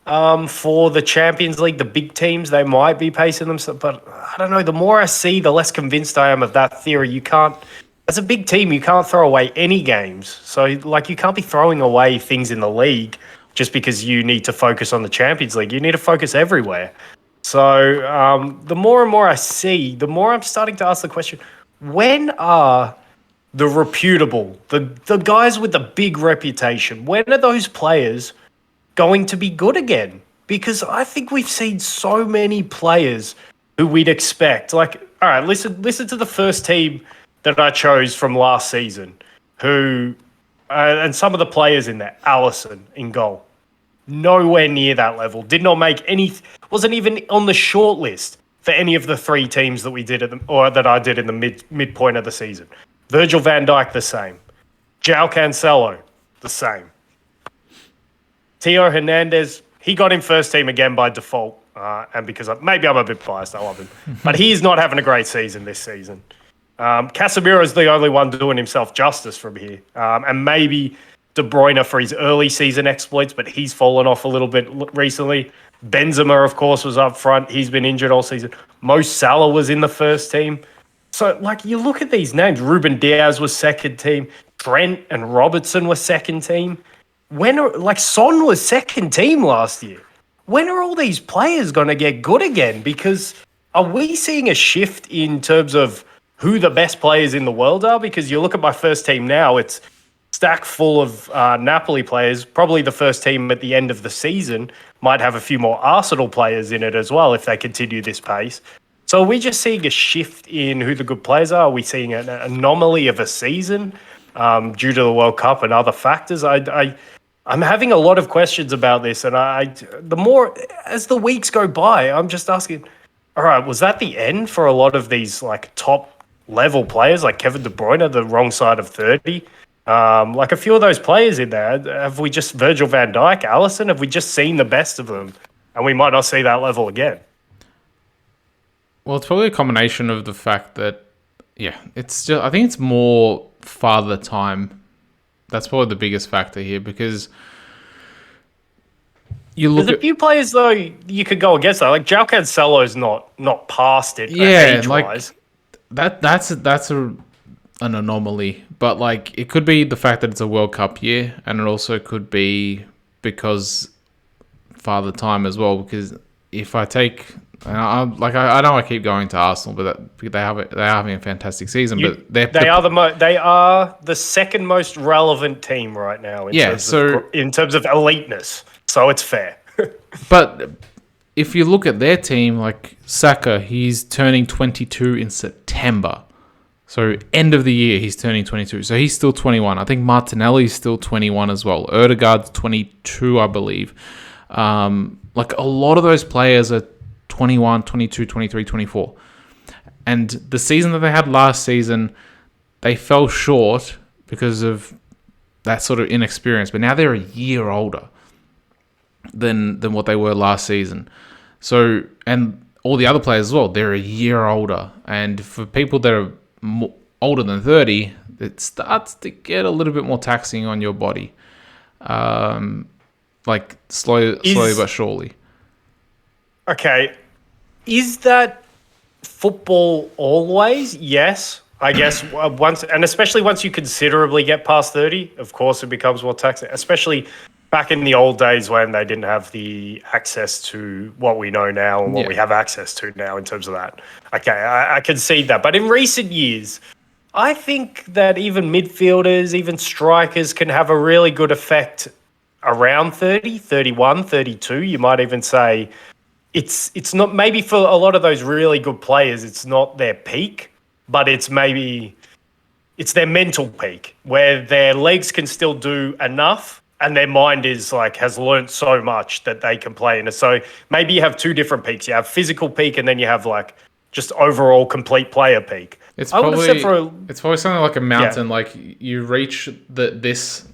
For the Champions League, the big teams, they might be pacing themselves. But I don't know. The more I see, the less convinced I am of that theory. You can't, as a big team, you can't throw away any games. So, like, you can't be throwing away things in the league just because you need to focus on the Champions League. You need to focus everywhere. So, the more and more I see, the more I'm starting to ask the question, when are the reputable, the guys with the big reputation, when are those players going to be good again? Because I think we've seen so many players who we'd expect. Like, all right, listen to the first team that I chose from last season, who and some of the players in there. Allison in goal, nowhere near that level. Did not make any. Wasn't even on the short list for any of the three teams that we did or that I did in the midpoint of the season. Virgil van Dijk, the same. João Cancelo, the same. Theo Hernandez, he got in first team again by default. And because maybe I'm a bit biased, I love him. But he's not having a great season this season. Casemiro is the only one doing himself justice from here. And maybe De Bruyne for his early season exploits, but he's fallen off a little bit recently. Benzema, of course, was up front. He's been injured all season. Mo Salah was in the first team. So, like, you look at these names. Ruben Diaz was second team. Trent and Robertson were second team. Son was second team last year. When are all these players going to get good again? Because are we seeing a shift in terms of who the best players in the world are? Because you look at my first team now, it's stacked full of Napoli players. Probably the first team at the end of the season might have a few more Arsenal players in it as well if they continue this pace. So are we just seeing a shift in who the good players are? Are we seeing an anomaly of a season due to the World Cup and other factors? I'm having a lot of questions about this, and the more as the weeks go by, I'm just asking, all right, was that the end for a lot of these like top level players like Kevin De Bruyne, the wrong side of 30? Like a few of those players in there, have we just Virgil van Dijk, Allison, have we just seen the best of them and we might not see that level again? Well, it's probably a combination of the fact that, it's just, I think it's more father time. That's probably the biggest factor here because you look There's a few players though you could go against that. Like João Cancelo is not past it. Age-wise. That's an anomaly. But like it could be the fact that it's a World Cup year, and it also could be because father time as well. Because if I take I know I keep going to Arsenal, but they're having a fantastic season. They are the second most relevant team right now. In terms of eliteness, so it's fair. But if you look at their team, like Saka, he's turning 22 in September. So end of the year, he's turning 22. So he's still 21. I think Martinelli's still 21 as well. Odegaard's 22, I believe. Like a lot of those players are 21, 22, 23, 24. And the season that they had last season, they fell short because of that sort of inexperience. But now they're a year older than what they were last season. So, and all the other players as well, they're a year older. And for people that are older than 30, it starts to get a little bit more taxing on your body. Like slowly but surely. Okay. Is that football always? Yes, I guess especially once you considerably get past 30, of course it becomes more taxing, especially back in the old days when they didn't have the access to what we know now and what we have access to now in terms of that. Okay, I concede that. But in recent years, I think that even midfielders, even strikers can have a really good effect around 30, 31, 32. You might even say it's not, maybe for a lot of those really good players, it's not their peak, but it's their mental peak where their legs can still do enough and their mind has learned so much that they can play in it. So maybe you have two different peaks. You have physical peak and then you have like just overall complete player peak. It's probably something like a mountain. Yeah. Like you reach this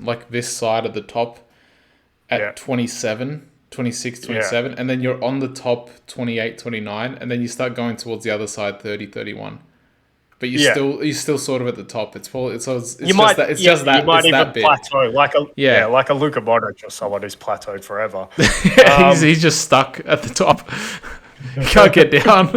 side at the top at 27. 26, 27, and then you're on the top 28, 29, and then you start going towards the other side 30, 31. but you're still sort of at the top. It's You might just that you might it's even that bit. plateau like a Luka Modric or someone who's plateaued forever. He's just stuck at the top. Can't get down.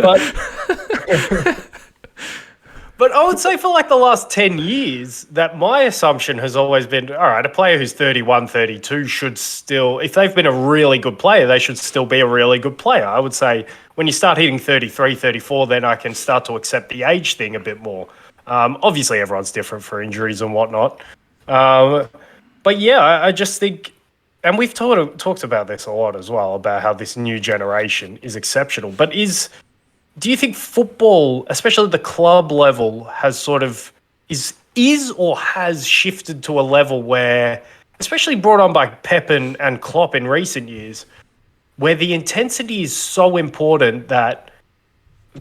But I would say for like the last 10 years that my assumption has always been, all right, a player who's 31, 32 should still, if they've been a really good player, they should still be a really good player. I would say when you start hitting 33, 34, then I can start to accept the age thing a bit more. Obviously, everyone's different for injuries and whatnot. But yeah, I just think, and we've talked about this a lot as well, about how this new generation is exceptional. But do you think football, especially the club level, has sort of is or has shifted to a level where, especially brought on by Pep and Klopp in recent years, where the intensity is so important that,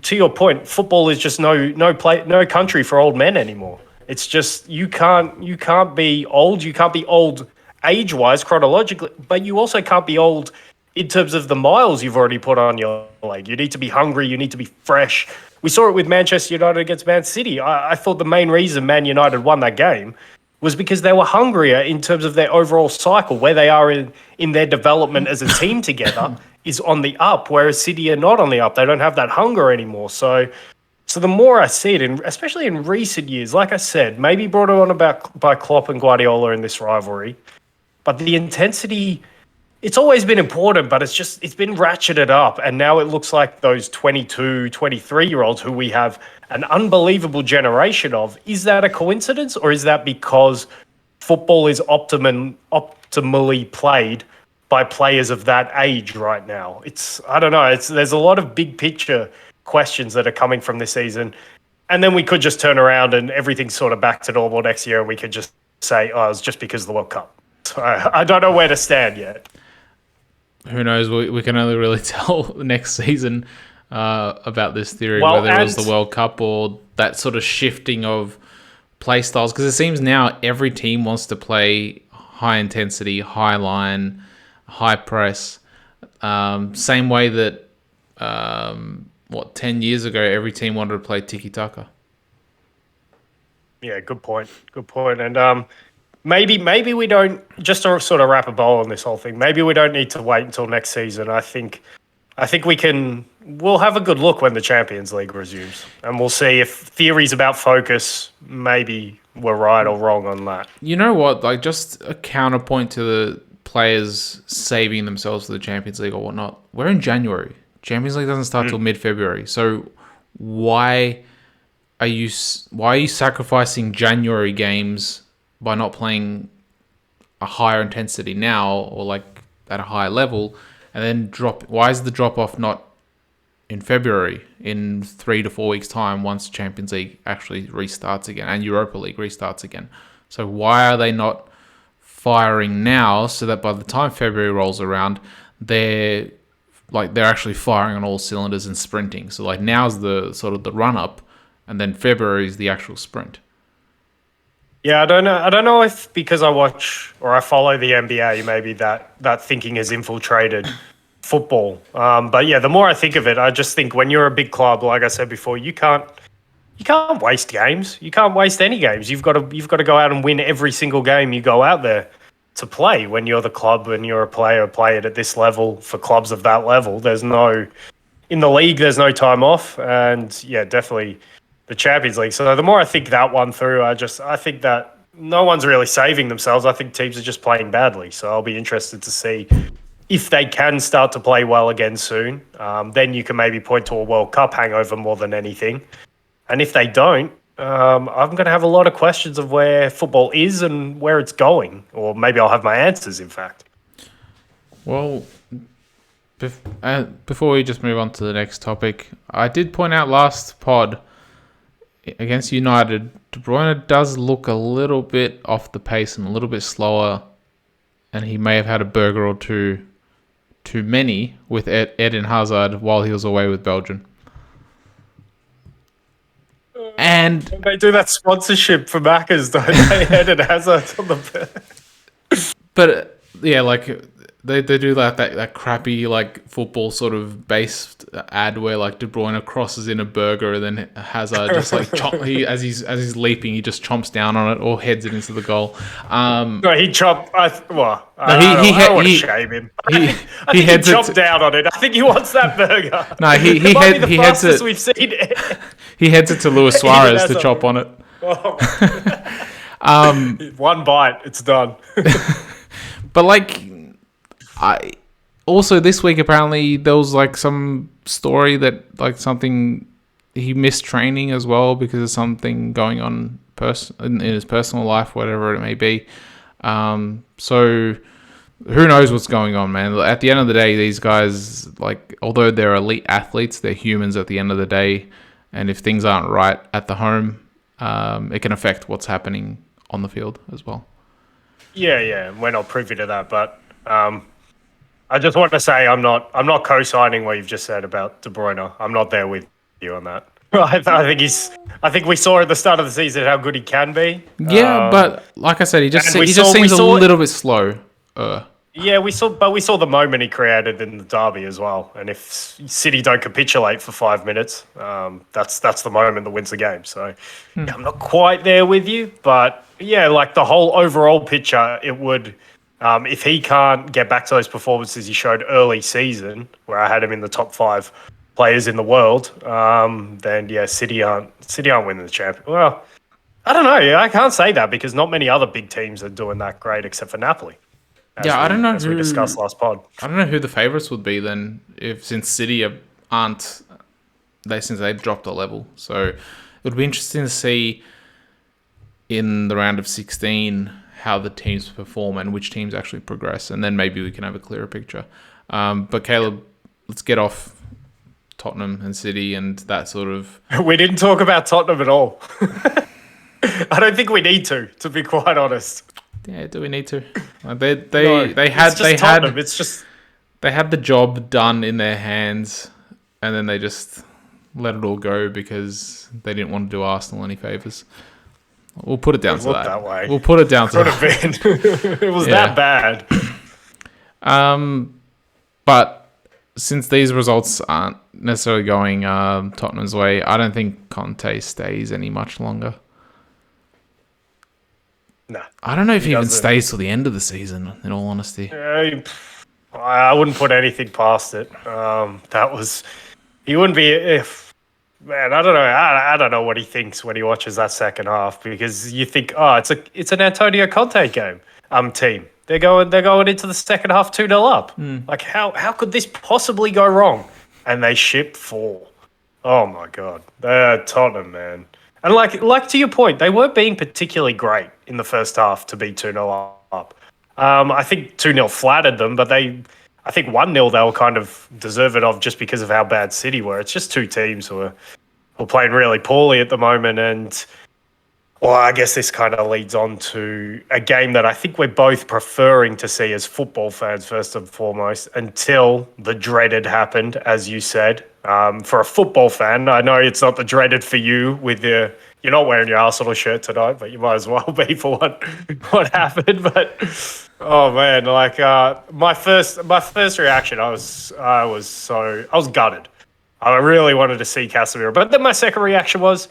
to your point, football is just no country for old men anymore. It's just you can't be old. You can't be old age-wise, chronologically, but you also can't be old in terms of the miles you've already put on your leg. You need to be hungry. You need to be fresh. We saw it with Manchester United against Man City. I thought the main reason Man United won that game was because they were hungrier in terms of their overall cycle, where they are in their development as a team together is on the up, whereas City are not on the up. They don't have that hunger anymore. So the more I see it, especially in recent years, like I said, maybe brought on about by Klopp and Guardiola in this rivalry, but the intensity, it's always been important, but it's been ratcheted up. And now it looks like those 22, 23-year-olds who we have an unbelievable generation of. Is that a coincidence, or is that because football is optimally played by players of that age right now? I don't know. There's a lot of big picture questions that are coming from this season. And then we could just turn around and everything's sort of back to normal next year, and we could just say, oh, it's just because of the World Cup. So I don't know where to stand yet. Who knows? We can only really tell next season about this theory, whether it was the World Cup or that sort of shifting of play styles. Because it seems now every team wants to play high intensity, high line, high press. Same way that 10 years ago every team wanted to play tiki-taka. Yeah, good point. And maybe we don't, just to sort of wrap a bow on this whole thing, maybe we don't need to wait until next season. I think we'll have a good look when the Champions League resumes, and we'll see if theories about focus maybe were right or wrong on that. You know what? Like, just a counterpoint to the players saving themselves for the Champions League or whatnot. We're in January. Champions League doesn't start till mid-February. So why are you sacrificing January games by not playing a higher intensity now, or like at a higher level, and then why is the drop off not in February, in 3 to 4 weeks time, once Champions League actually restarts again and Europa League restarts again? So why are they not firing now, so that by the time February rolls around, they're actually firing on all cylinders and sprinting? So like now's the sort of the run up, and then February is the actual sprint. Yeah, I don't know if because I watch or I follow the NBA, maybe that thinking has infiltrated football. But yeah, the more I think of it, I just think when you're a big club, like I said before, you can't waste games. You can't waste any games. You've got to go out and win every single game you go out there to play. When you're the club and you're a player, play it at this level for clubs of that level. In the league, there's no time off, and yeah, definitely the Champions League. So the more I think that one through, I think that no one's really saving themselves. I think teams are just playing badly. So I'll be interested to see if they can start to play well again soon. Then you can maybe point to a World Cup hangover more than anything. And if they don't, I'm going to have a lot of questions of where football is and where it's going. Or maybe I'll have my answers, in fact. Well, before we just move on to the next topic, I did point out last pod, against United, De Bruyne does look a little bit off the pace and a little bit slower, and he may have had a burger or two too many with Eden Hazard while he was away with Belgium. And they do that sponsorship for Macca's, don't they? Eden Hazard on the but yeah, like They do that crappy like football sort of based ad where like De Bruyne crosses in a burger and then Hazard just like as he's leaping he just chomps down on it or heads it into the goal. No, he chopped. I No, don't want to shame him. he I think heads he it chopped down on it. I think he wants that burger. No, he it might be the he heads fastest it. we've seen it. He heads it to Luis Suarez to chop on it. One bite, it's done. But like, I also this week apparently there was like some story that like something he missed training as well because of something going on in his personal life, whatever it may be. So who knows what's going on, man? At the end of the day, these guys, like, although they're elite athletes, they're humans at the end of the day. And if things aren't right at the home, it can affect what's happening on the field as well. Yeah, we're not privy to that, but I just want to say I'm not co-signing what you've just said about De Bruyne. I'm not there with you on that. I think we saw at the start of the season how good he can be. Yeah, but like I said, he just seems a little bit slow. Yeah, we saw the moment he created in the derby as well. And if City don't capitulate for 5 minutes, that's the moment that wins the game. So yeah, I'm not quite there with you, but yeah, like the whole overall picture, it would. If he can't get back to those performances he showed early season, where I had him in the top 5 players in the world, then yeah, City aren't winning the champion. Well, I don't know. I can't say that because not many other big teams are doing that great except for Napoli. I don't know as we discussed last pod. I don't know who the favourites would be then, since City aren't since they've dropped a level. So it would be interesting to see in the round of 16 how the teams perform and which teams actually progress, and then maybe we can have a clearer picture. But Caleb, let's get off Tottenham and City and that sort of. We didn't talk about Tottenham at all. I don't think we need to be quite honest. Yeah, do we need to? They had the job done in their hands, and then they just let it all go because they didn't want to do Arsenal any favours. We'll put it down to that. Way. We'll put it down to that. It was that bad. But since these results aren't necessarily going Tottenham's way, I don't think Conte stays any much longer. No, I don't know if he even stays till the end of the season, in all honesty. I wouldn't put anything past it. He wouldn't be man, I don't know. I don't know what he thinks when he watches that second half, because you think, it's an Antonio Conte team. They're going into the second half 2-0 up. Like how could this possibly go wrong? And they ship 4. Oh my god. They're Tottenham, man. And like to your point, they weren't being particularly great in the first half to be 2-0 up. I think 2-0 flattered them, but I think 1-0 they were kind of deserving of just because of how bad City were. It's just two teams who are playing really poorly at the moment. And, well, I guess this kind of leads on to a game that I think we're both preferring to see as football fans, first and foremost, until the dreaded happened, as you said. For a football fan, I know it's not the dreaded for you with you're not wearing your Arsenal shirt tonight, but you might as well be for what happened. But oh man, like my first reaction, I was gutted. I really wanted to see Casemiro, but then my second reaction was,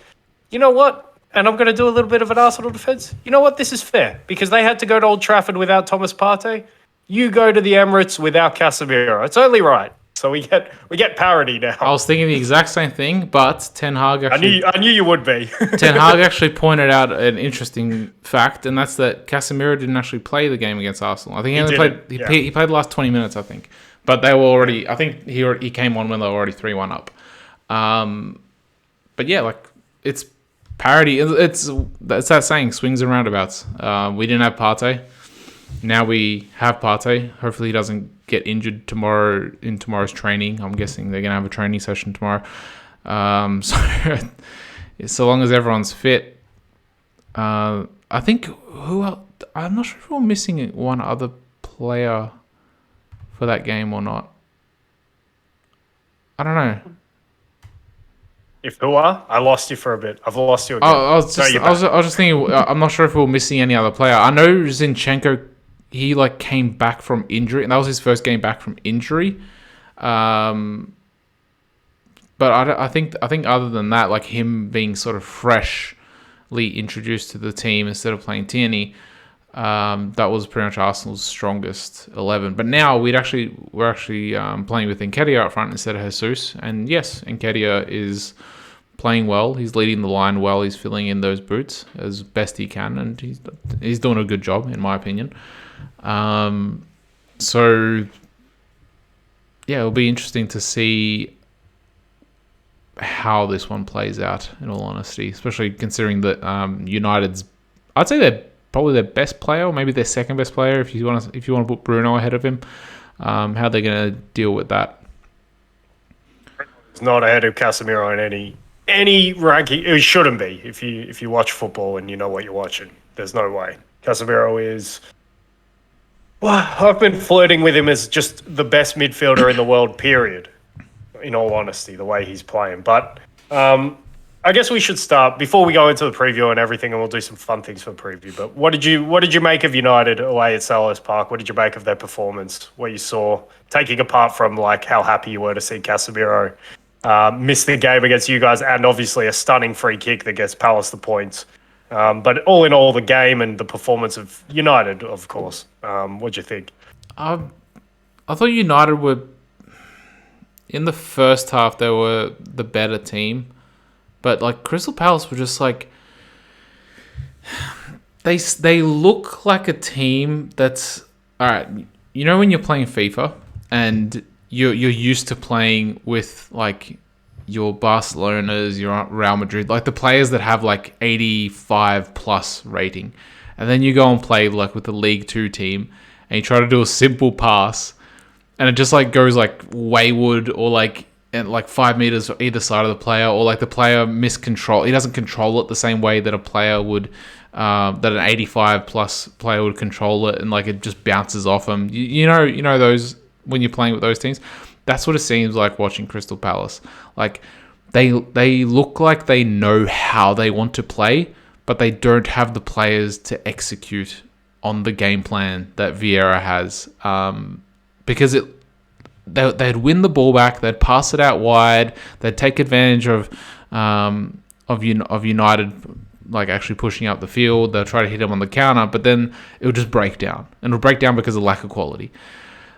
you know what? And I'm going to do a little bit of an Arsenal defense. You know what? This is fair because they had to go to Old Trafford without Thomas Partey. You go to the Emirates without Casemiro. It's only right. So we get parity now. I was thinking the exact same thing, but Ten Hag actually... I knew you would be. Ten Hag actually pointed out an interesting fact, and that's that Casemiro didn't actually play the game against Arsenal. I think he played the last 20 minutes, I think. But they were already... I think he came on when they were already 3-1 up. But yeah, like, it's parity. It's that saying, swings and roundabouts. We didn't have Partey. Now we have Partey. Hopefully he doesn't get injured tomorrow's training. I'm guessing they're going to have a training session tomorrow. So long as everyone's fit. I think I'm not sure if we're missing one other player for that game or not. I don't know. I lost you for a bit. I've lost you again. I was just thinking. I'm not sure if we were missing any other player. I know Zinchenko he like came back from injury, and that was his first game back from injury. But I think other than that, like him being sort of freshly introduced to the team instead of playing Tierney, that was pretty much Arsenal's strongest 11. But now we're actually playing with Nketiah up front instead of Jesus. And yes, Nketiah is playing well. He's leading the line well. He's filling in those boots as best he can, and he's doing a good job in my opinion. So yeah, it'll be interesting to see how this one plays out, in all honesty, especially considering that United's, I'd say they're probably their best player, or maybe their second best player, if you want to put Bruno ahead of him. How they're going to deal with that? It's not ahead of Casemiro in any ranking. It shouldn't be. If you watch football and you know what you're watching, there's no way. Casemiro is. Well, I've been flirting with him as just the best midfielder in the world. Period. In all honesty, the way he's playing. But I guess we should start before we go into the preview and everything, and we'll do some fun things for the preview. But what did you make of United away at Selhurst Park? What did you make of their performance? What you saw, taking apart from like how happy you were to see Casemiro miss the game against you guys, and obviously a stunning free kick that gets Palace the points. But all in all, the game and the performance of United, of course. What do you think? I thought United were, in the first half, they were the better team. But like Crystal Palace were just like, they look like a team that's, all right, you know when you're playing FIFA and you're used to playing with like your Barcelonas, your Real Madrid, like the players that have like 85 plus rating, and then you go and play like with the League 2 team and you try to do a simple pass and it just like goes like wayward, or like at like 5 meters either side of the player, or like the player miscontrol. He doesn't control it the same way that a player would, that an 85 plus player would control it, and like it just bounces off him. You know those, when you're playing with those teams. That's what it seems like watching Crystal Palace. Like they look like they know how they want to play, but they don't have the players to execute on the game plan that Vieira has. Because they'd win the ball back, they'd pass it out wide, they'd take advantage of United like actually pushing up the field. They'll try to hit him on the counter, but then it'll just break down, and it'll break down because of lack of quality.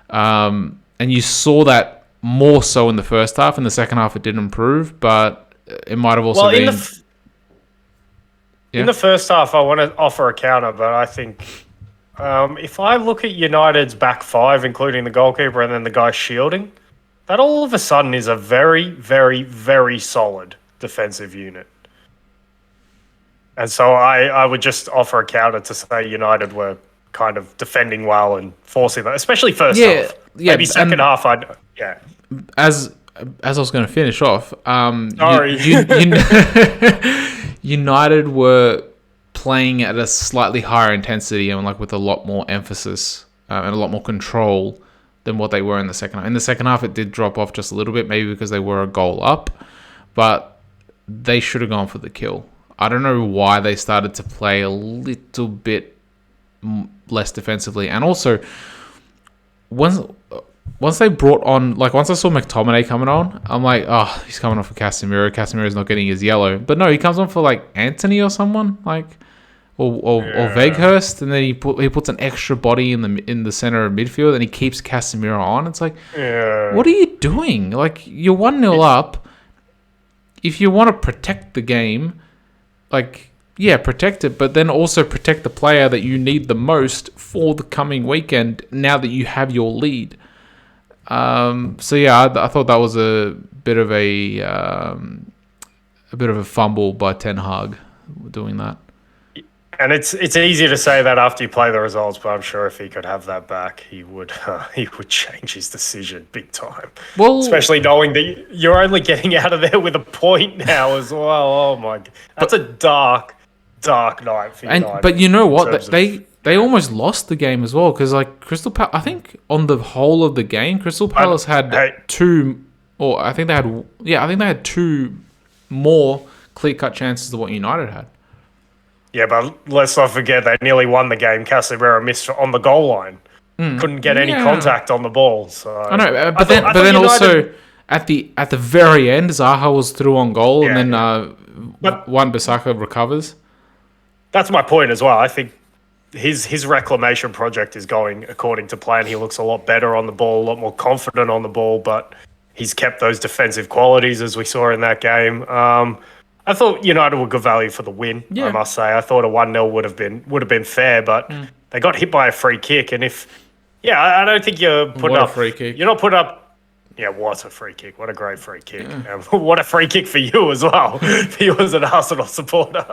And you saw that more so in the first half. In the second half, it did improve, but it might have also been. In the first half, I want to offer a counter, but I think if I look at United's back five, including the goalkeeper and then the guy shielding, that all of a sudden is a very, very, very solid defensive unit. And so I would just offer a counter to say United were kind of defending well and forcing that, especially first half. Yeah, maybe second half, As I was going to finish off, sorry. United were playing at a slightly higher intensity and like with a lot more emphasis and a lot more control than what they were in the second half. In the second half, it did drop off just a little bit, maybe because they were a goal up, but they should have gone for the kill. I don't know why they started to play a little bit less defensively. And also, once they brought on, like once I saw McTominay coming on, I'm like, oh, he's coming on for Casemiro. Casemiro's not getting his yellow. But no, he comes on for like Anthony or someone, like, or Weghorst, and then he puts an extra body in the center of midfield, and he keeps Casemiro on. It's like, what are you doing? Like, you're 1-0 up. If you want to protect the game, like, yeah, protect it, but then also protect the player that you need the most for the coming weekend now that you have your lead. So yeah, I thought that was a bit of a fumble by Ten Hag doing that. And it's easy to say that after you play the results, but I'm sure if he could have that back, he would change his decision big time. Well, especially knowing that you're only getting out of there with a point now as well. Oh my, that's a dark night for United. But you know what? They almost lost the game as well, because like Crystal Palace, I think on the whole of the game, Crystal Palace had two more clear-cut chances than what United had. Yeah, but let's not forget they nearly won the game. Casemiro missed on the goal line. Couldn't get any Yeah. contact on the ball. So I know, I thought then United, also at the very end, Zaha was through on goal, and yeah, then yeah. But Wan Bissaka recovers. that's my point as well. I think his reclamation project is going according to plan. He looks a lot better on the ball, a lot more confident on the ball, but he's kept those defensive qualities as we saw in that game. I thought United were good value for the win. I Yeah. must say, I thought a 1-0 would have been fair, but they got hit by a free kick, and I don't think you're putting What a up. free kick. You're not putting up. Yeah, what a free kick! What a great free kick! What a free kick for you as well. For you as an Arsenal supporter.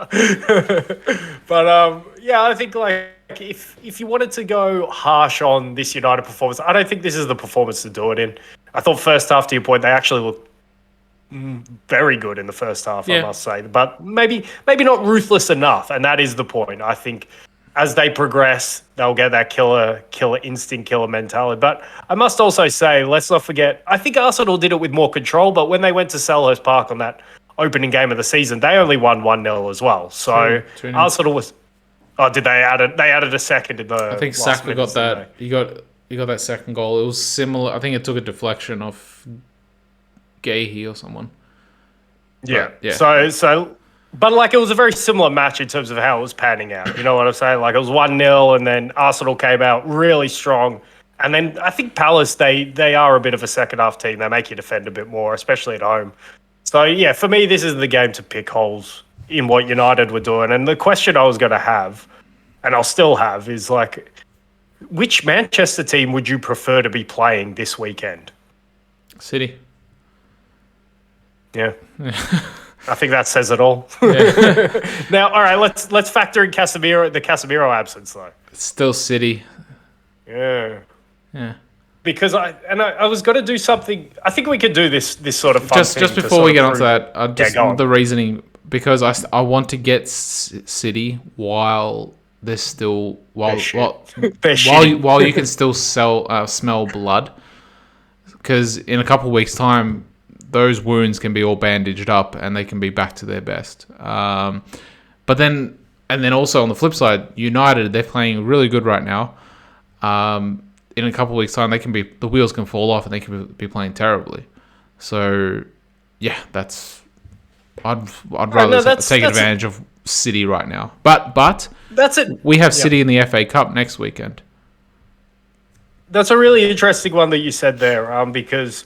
But I think like if you wanted to go harsh on this United performance, I don't think this is the performance to do it in. I thought first half, to your point, they actually looked very good in the first half, I Yeah. must say. But maybe not ruthless enough, and that is the point. I think as they progress, they'll get that killer instinct, killer mentality. But I must also say, let's not forget, I think Arsenal did it with more control, but when they went to Selhurst Park on that opening game of the season, they only won 1-0 as well. So 2-0. Arsenal was... Oh, did they add it? They added a second in the I think last Saka minutes, got didn't that. He got that second goal. It was similar. I think it took a deflection off Gahey or someone. Yeah. Yeah. But like it was a very similar match in terms of how it was panning out. You know what I'm saying? Like it was 1-0 and then Arsenal came out really strong. And then I think Palace, they are a bit of a second half team. They make you defend a bit more, especially at home. So yeah, for me, this is the game to pick holes in what United were doing. And the question I was going to have, and I'll still have, is like, which Manchester team would you prefer to be playing this weekend? City. Yeah. I think that says it all. Yeah. Now, all right, let's factor in the Casemiro absence though. Still City. Yeah. Yeah. Because I was going to do something. I think we could do this sort of fun Just thing to before sort we of get onto prove- that, go on. the reasoning, because I want to get City while there's still They're shit. while you can still smell blood, because in a couple of weeks' time those wounds can be all bandaged up and they can be back to their best. But then also on the flip side, United, they're playing really good right now. In a couple of weeks' time, the wheels can fall off and they can be playing terribly. So, yeah, I'd rather take advantage of City right now. But That's it. we have City in the FA Cup next weekend. That's a really interesting one that you said there, because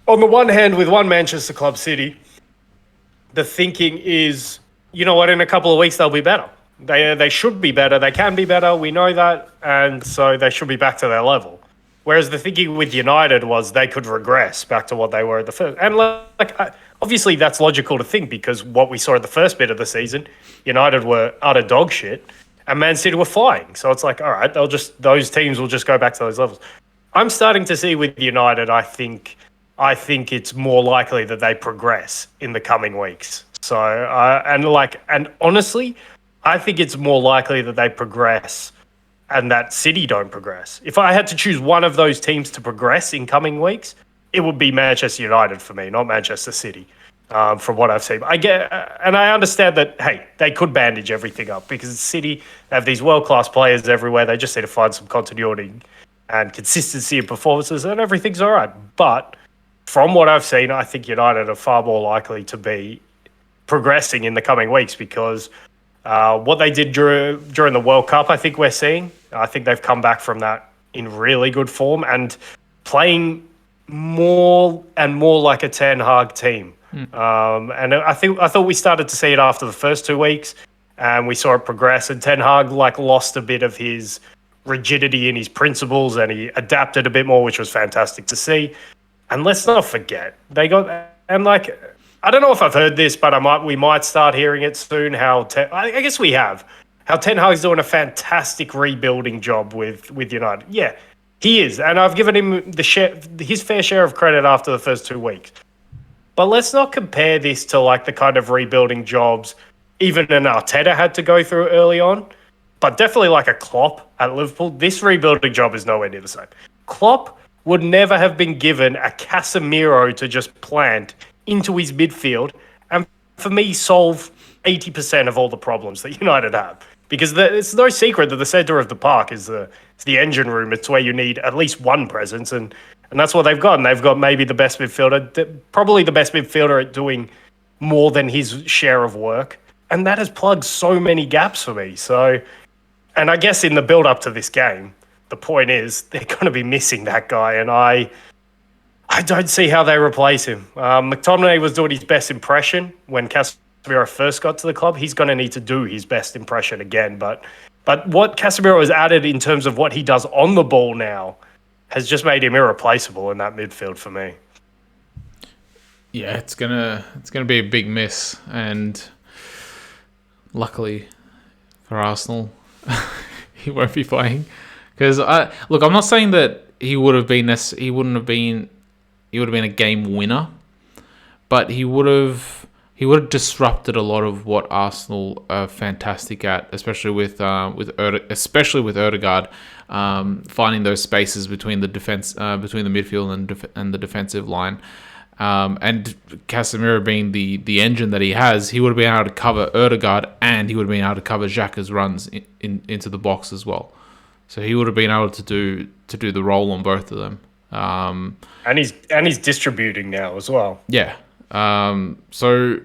on the one hand, with one Manchester club, City, the thinking is, you know what, in a couple of weeks they'll be better. They should be better. They can be better. We know that, and so they should be back to their level. Whereas the thinking with United was they could regress back to what they were at the first. And obviously that's logical to think because what we saw at the first bit of the season, United were utter dog shit, and Man City were flying. So it's like, all right, those teams will just go back to those levels. I'm starting to see with United, I think it's more likely that they progress in the coming weeks. So and honestly, I think it's more likely that they progress and that City don't progress. If I had to choose one of those teams to progress in coming weeks, it would be Manchester United for me, not Manchester City. From what I've seen, and I understand that. Hey, they could bandage everything up because City have these world-class players everywhere. They just need to find some continuity and consistency in performances, and everything's all right. But from what I've seen, I think United are far more likely to be progressing in the coming weeks because what they did during the World Cup, I think we're seeing. I think they've come back from that in really good form and playing more and more like a Ten Hag team. And I thought we started to see it after the first 2 weeks, and we saw it progress. And Ten Hag lost a bit of his rigidity in his principles, and he adapted a bit more, which was fantastic to see. And let's not forget I don't know if I've heard this, but we might start hearing it soon. I guess we have. How Ten Hag's doing a fantastic rebuilding job with United. Yeah, he is, and I've given him his fair share of credit after the first 2 weeks. But let's not compare this to the kind of rebuilding jobs even an Arteta had to go through early on. But definitely like a Klopp at Liverpool, this rebuilding job is nowhere near the same. Klopp would never have been given a Casemiro to just plant into his midfield and for me, solve 80% of all the problems that United have. Because it's no secret that the centre of the park is the engine room. It's where you need at least one presence, and that's what they've got. And they've got maybe the best midfielder, probably the best midfielder at doing more than his share of work. And that has plugged so many gaps for me. So, and I guess in the build-up to this game, the point is they're going to be missing that guy, and I don't see how they replace him. McTominay was doing his best impression when Casemiro first got to the club. He's going to need to do his best impression again. But what Casemiro has added in terms of what he does on the ball now has just made him irreplaceable in that midfield for me. Yeah, it's gonna be a big miss, and luckily for Arsenal, he won't be playing. Because I'm not saying that he would have been a game winner, but he would have disrupted a lot of what Arsenal are fantastic at, especially with Ødegaard, finding those spaces between the defense, between the midfield and the defensive line, and Casemiro being the engine that he has, he would have been able to cover Ødegaard, and he would have been able to cover Xhaka's runs into the box as well. So he would have been able to do the role on both of them. And he's distributing now as well. Yeah. So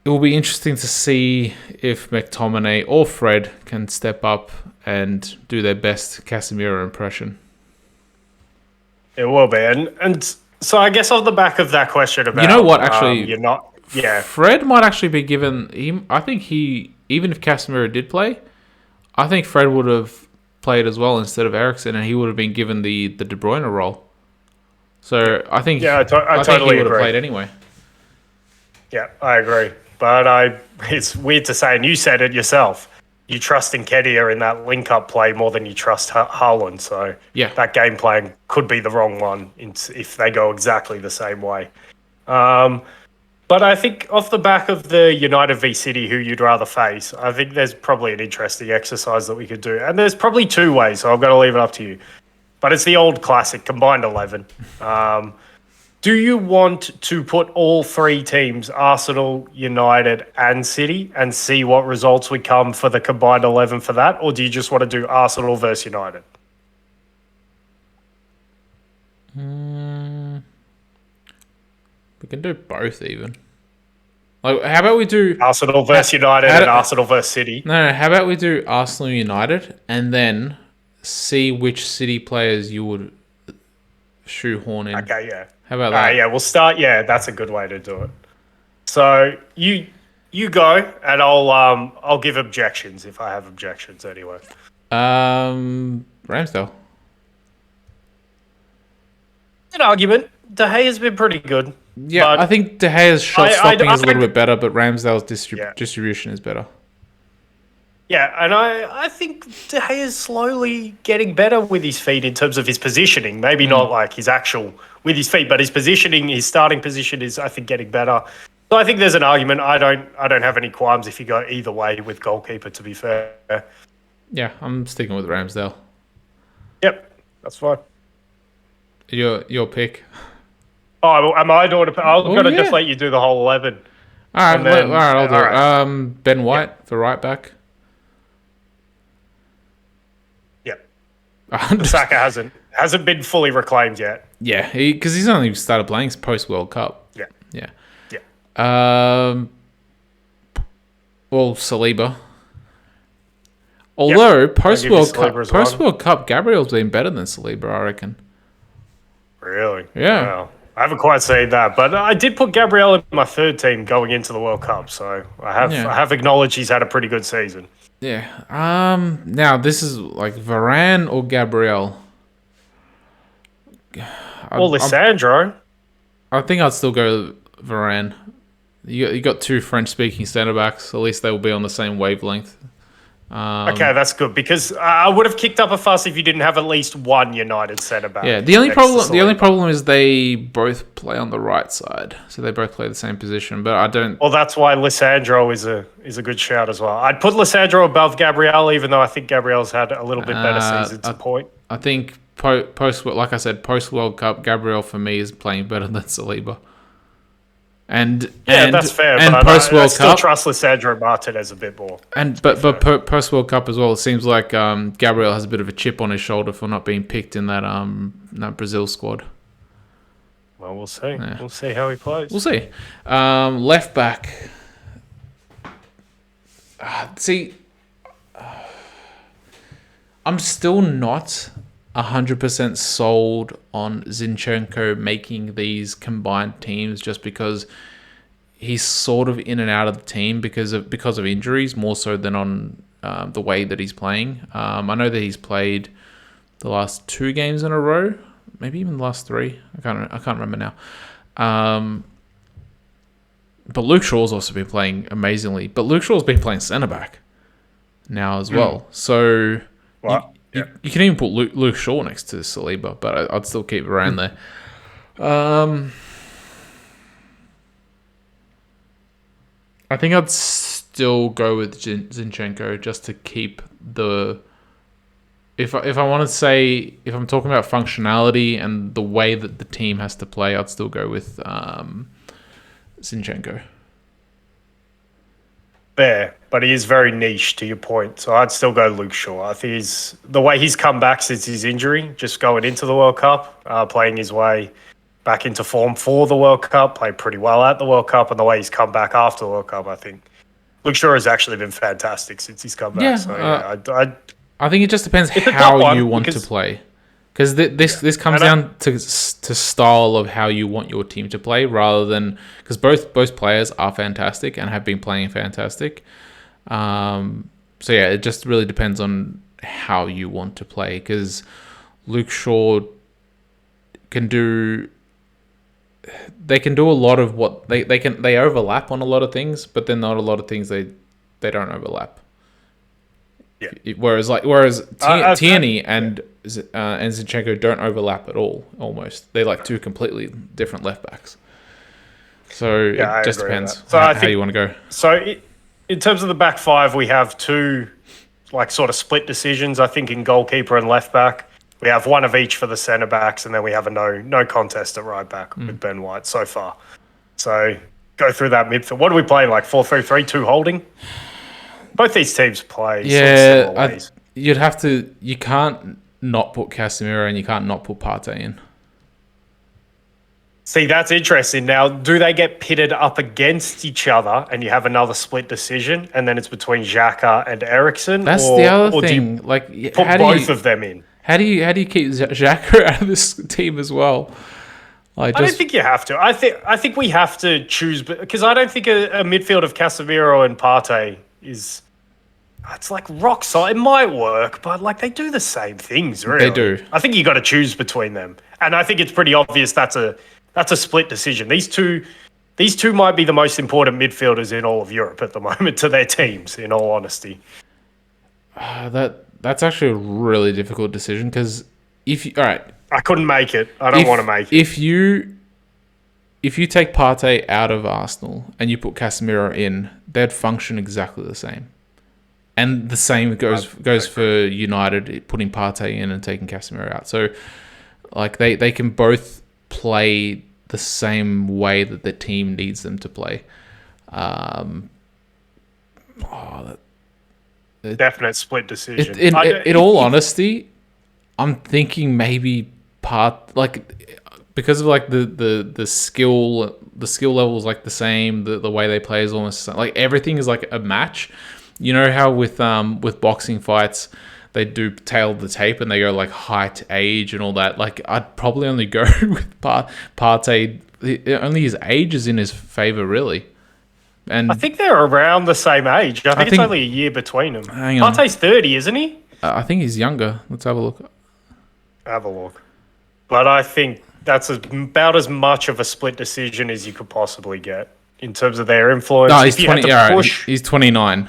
it will be interesting to see if McTominay or Fred can step up and do their best Casemiro impression. It will be, and so I guess off the back of that question about, you know what, actually, you're not, yeah, Fred might actually be given. I think even if Casemiro did play, I think Fred would have played as well instead of Eriksen, and he would have been given the De Bruyne role. So I think, I totally think he would agree. have played anyway. Yeah, I agree. But it's weird to say, and you said it yourself, you trust Nketiah in that link-up play more than you trust Haaland. So yeah, that game plan could be the wrong one if they go exactly the same way. But I think off the back of the United v City, who you'd rather face, I think there's probably an interesting exercise that we could do. And there's probably two ways, so I'm going to leave it up to you. But it's the old classic, combined 11. Do you want to put all three teams, Arsenal, United, and City, and see what results would come for the combined 11 for that? Or do you just want to do Arsenal versus United? We can do both even. Like, how about we do Arsenal versus United and Arsenal versus City? No, how about we do Arsenal United and then see which City players you would shoehorn in. Okay, yeah. How about that? Yeah, we'll start. Yeah, that's a good way to do it. So you go, and I'll give objections if I have objections anyway. Ramsdale. An argument. De Gea's been pretty good. Yeah, I think De Gea's shot stopping is a little bit better, but Ramsdale's distribution is better. Yeah, and I think De Gea is slowly getting better with his feet in terms of his positioning. Maybe not like his actual with his feet, but his positioning, his starting position is, I think, getting better. So I think there's an argument. I don't have any qualms if you go either way with goalkeeper, to be fair. Yeah, I'm sticking with Ramsdale. Yep, that's fine. Your pick. Oh, am I doing it? I'm going to just let you do the whole 11. All right, I'll do it. Ben White for right back. Saka hasn't been fully reclaimed yet. Yeah, because he's only started playing post World Cup. Yeah. Well, Saliba. Although post World Cup, Gabriel's been better than Saliba, I reckon. Really? Yeah. Wow. I haven't quite seen that, but I did put Gabriel in my third team going into the World Cup, so I have acknowledged he's had a pretty good season. Yeah. Now this is like Varane or Gabriel. Well, Lissandro. I think I'd still go Varane. You got two French-speaking centre backs. At least they will be on the same wavelength. Okay, that's good because I would have kicked up a fuss if you didn't have at least one United centre back. Yeah, the only problem is they both play on the right side, so they both play the same position. But I don't. Well, that's why Lissandro is a good shout as well. I'd put Lissandro above Gabriel, even though I think Gabriel's had a little bit better season to point. I think post World Cup, Gabriel for me is playing better than Saliba. Yeah, that's fair. And But post I World still Cup, trust Lissandro Martinez a bit more. post World Cup as well, it seems like Gabriel has a bit of a chip on his shoulder for not being picked in that Brazil squad. Well, we'll see. Yeah. We'll see how he plays. We'll see. Left back. See, I'm still not 100% sold on Zinchenko making these combined teams just because he's sort of in and out of the team because of injuries more so than on the way that he's playing. I know that he's played the last 2 games in a row, maybe even the last 3. I can't remember now. But Luke Shaw's also been playing amazingly. But Luke Shaw's been playing centre back now as well. So you can even put Luke Shaw next to Saliba, but I'd still keep it around there. I think I'd still go with Zinchenko just to keep the. If I want to say, if I'm talking about functionality and the way that the team has to play, I'd still go with Zinchenko. Fair, but he is very niche to your point. So I'd still go Luke Shaw. I think the way he's come back since his injury, just going into the World Cup, playing his way back into form for the World Cup, played pretty well at the World Cup, and the way he's come back after the World Cup, I think Luke Shaw has actually been fantastic since he's come back. Yeah, so I think it just depends how you want to play. Because this comes down to style of how you want your team to play, rather than because both players are fantastic and have been playing fantastic. So yeah, it just really depends on how you want to play. Because Luke Shaw can do a lot of what they overlap on a lot of things, but then not a lot of things they don't overlap. Yeah. Whereas Tierney and Zinchenko don't overlap at all. Almost, they're like 2 completely different left backs. So it just depends how you want to go. So in terms of the back 5, we have 2 like sort of split decisions. I think in goalkeeper and left back, we have 1 of each for the centre backs, and then we have a no contest at right back with Ben White so far. So go through that midfield. What are we playing, like 4-3-3, 2 holding? Both these teams play similar ways. You can't not put Casemiro and you can't not put Partey in. See, that's interesting. Now, do they get pitted up against each other and you have another split decision and then it's between Xhaka and Eriksen? That's the other thing. Like, put both of them in? How do you keep Xhaka out of this team as well? I don't think you have to. I think we have to choose, because I don't think a midfield of Casemiro and Partey is... It's like rock solid. It might work, but like they do the same things, really. They do. I think you got to choose between them, and I think it's pretty obvious that's a split decision. These two might be the most important midfielders in all of Europe at the moment to their teams. In all honesty, that's actually a really difficult decision because I couldn't make it. I don't want to make it. If you take Partey out of Arsenal and you put Casemiro in, they'd function exactly the same. And the same goes for United, putting Partey in and taking Casemiro out. So, like they can both play the same way that the team needs them to play. Definite split decision. In all honesty, I'm thinking maybe because of like the skill level is like the same. The way they play is almost like everything is like a match. You know how with boxing fights, they do tail the tape and they go like height, age, and all that. Like I'd probably only go with Partey. Only his age is in his favor, really. And I think they're around the same age. I think it's only a year between them. Hang on. Partey's 30, isn't he? I think he's younger. Let's have a look. But I think that's about as much of a split decision as you could possibly get in terms of their influence. No, he's 20. He's 29.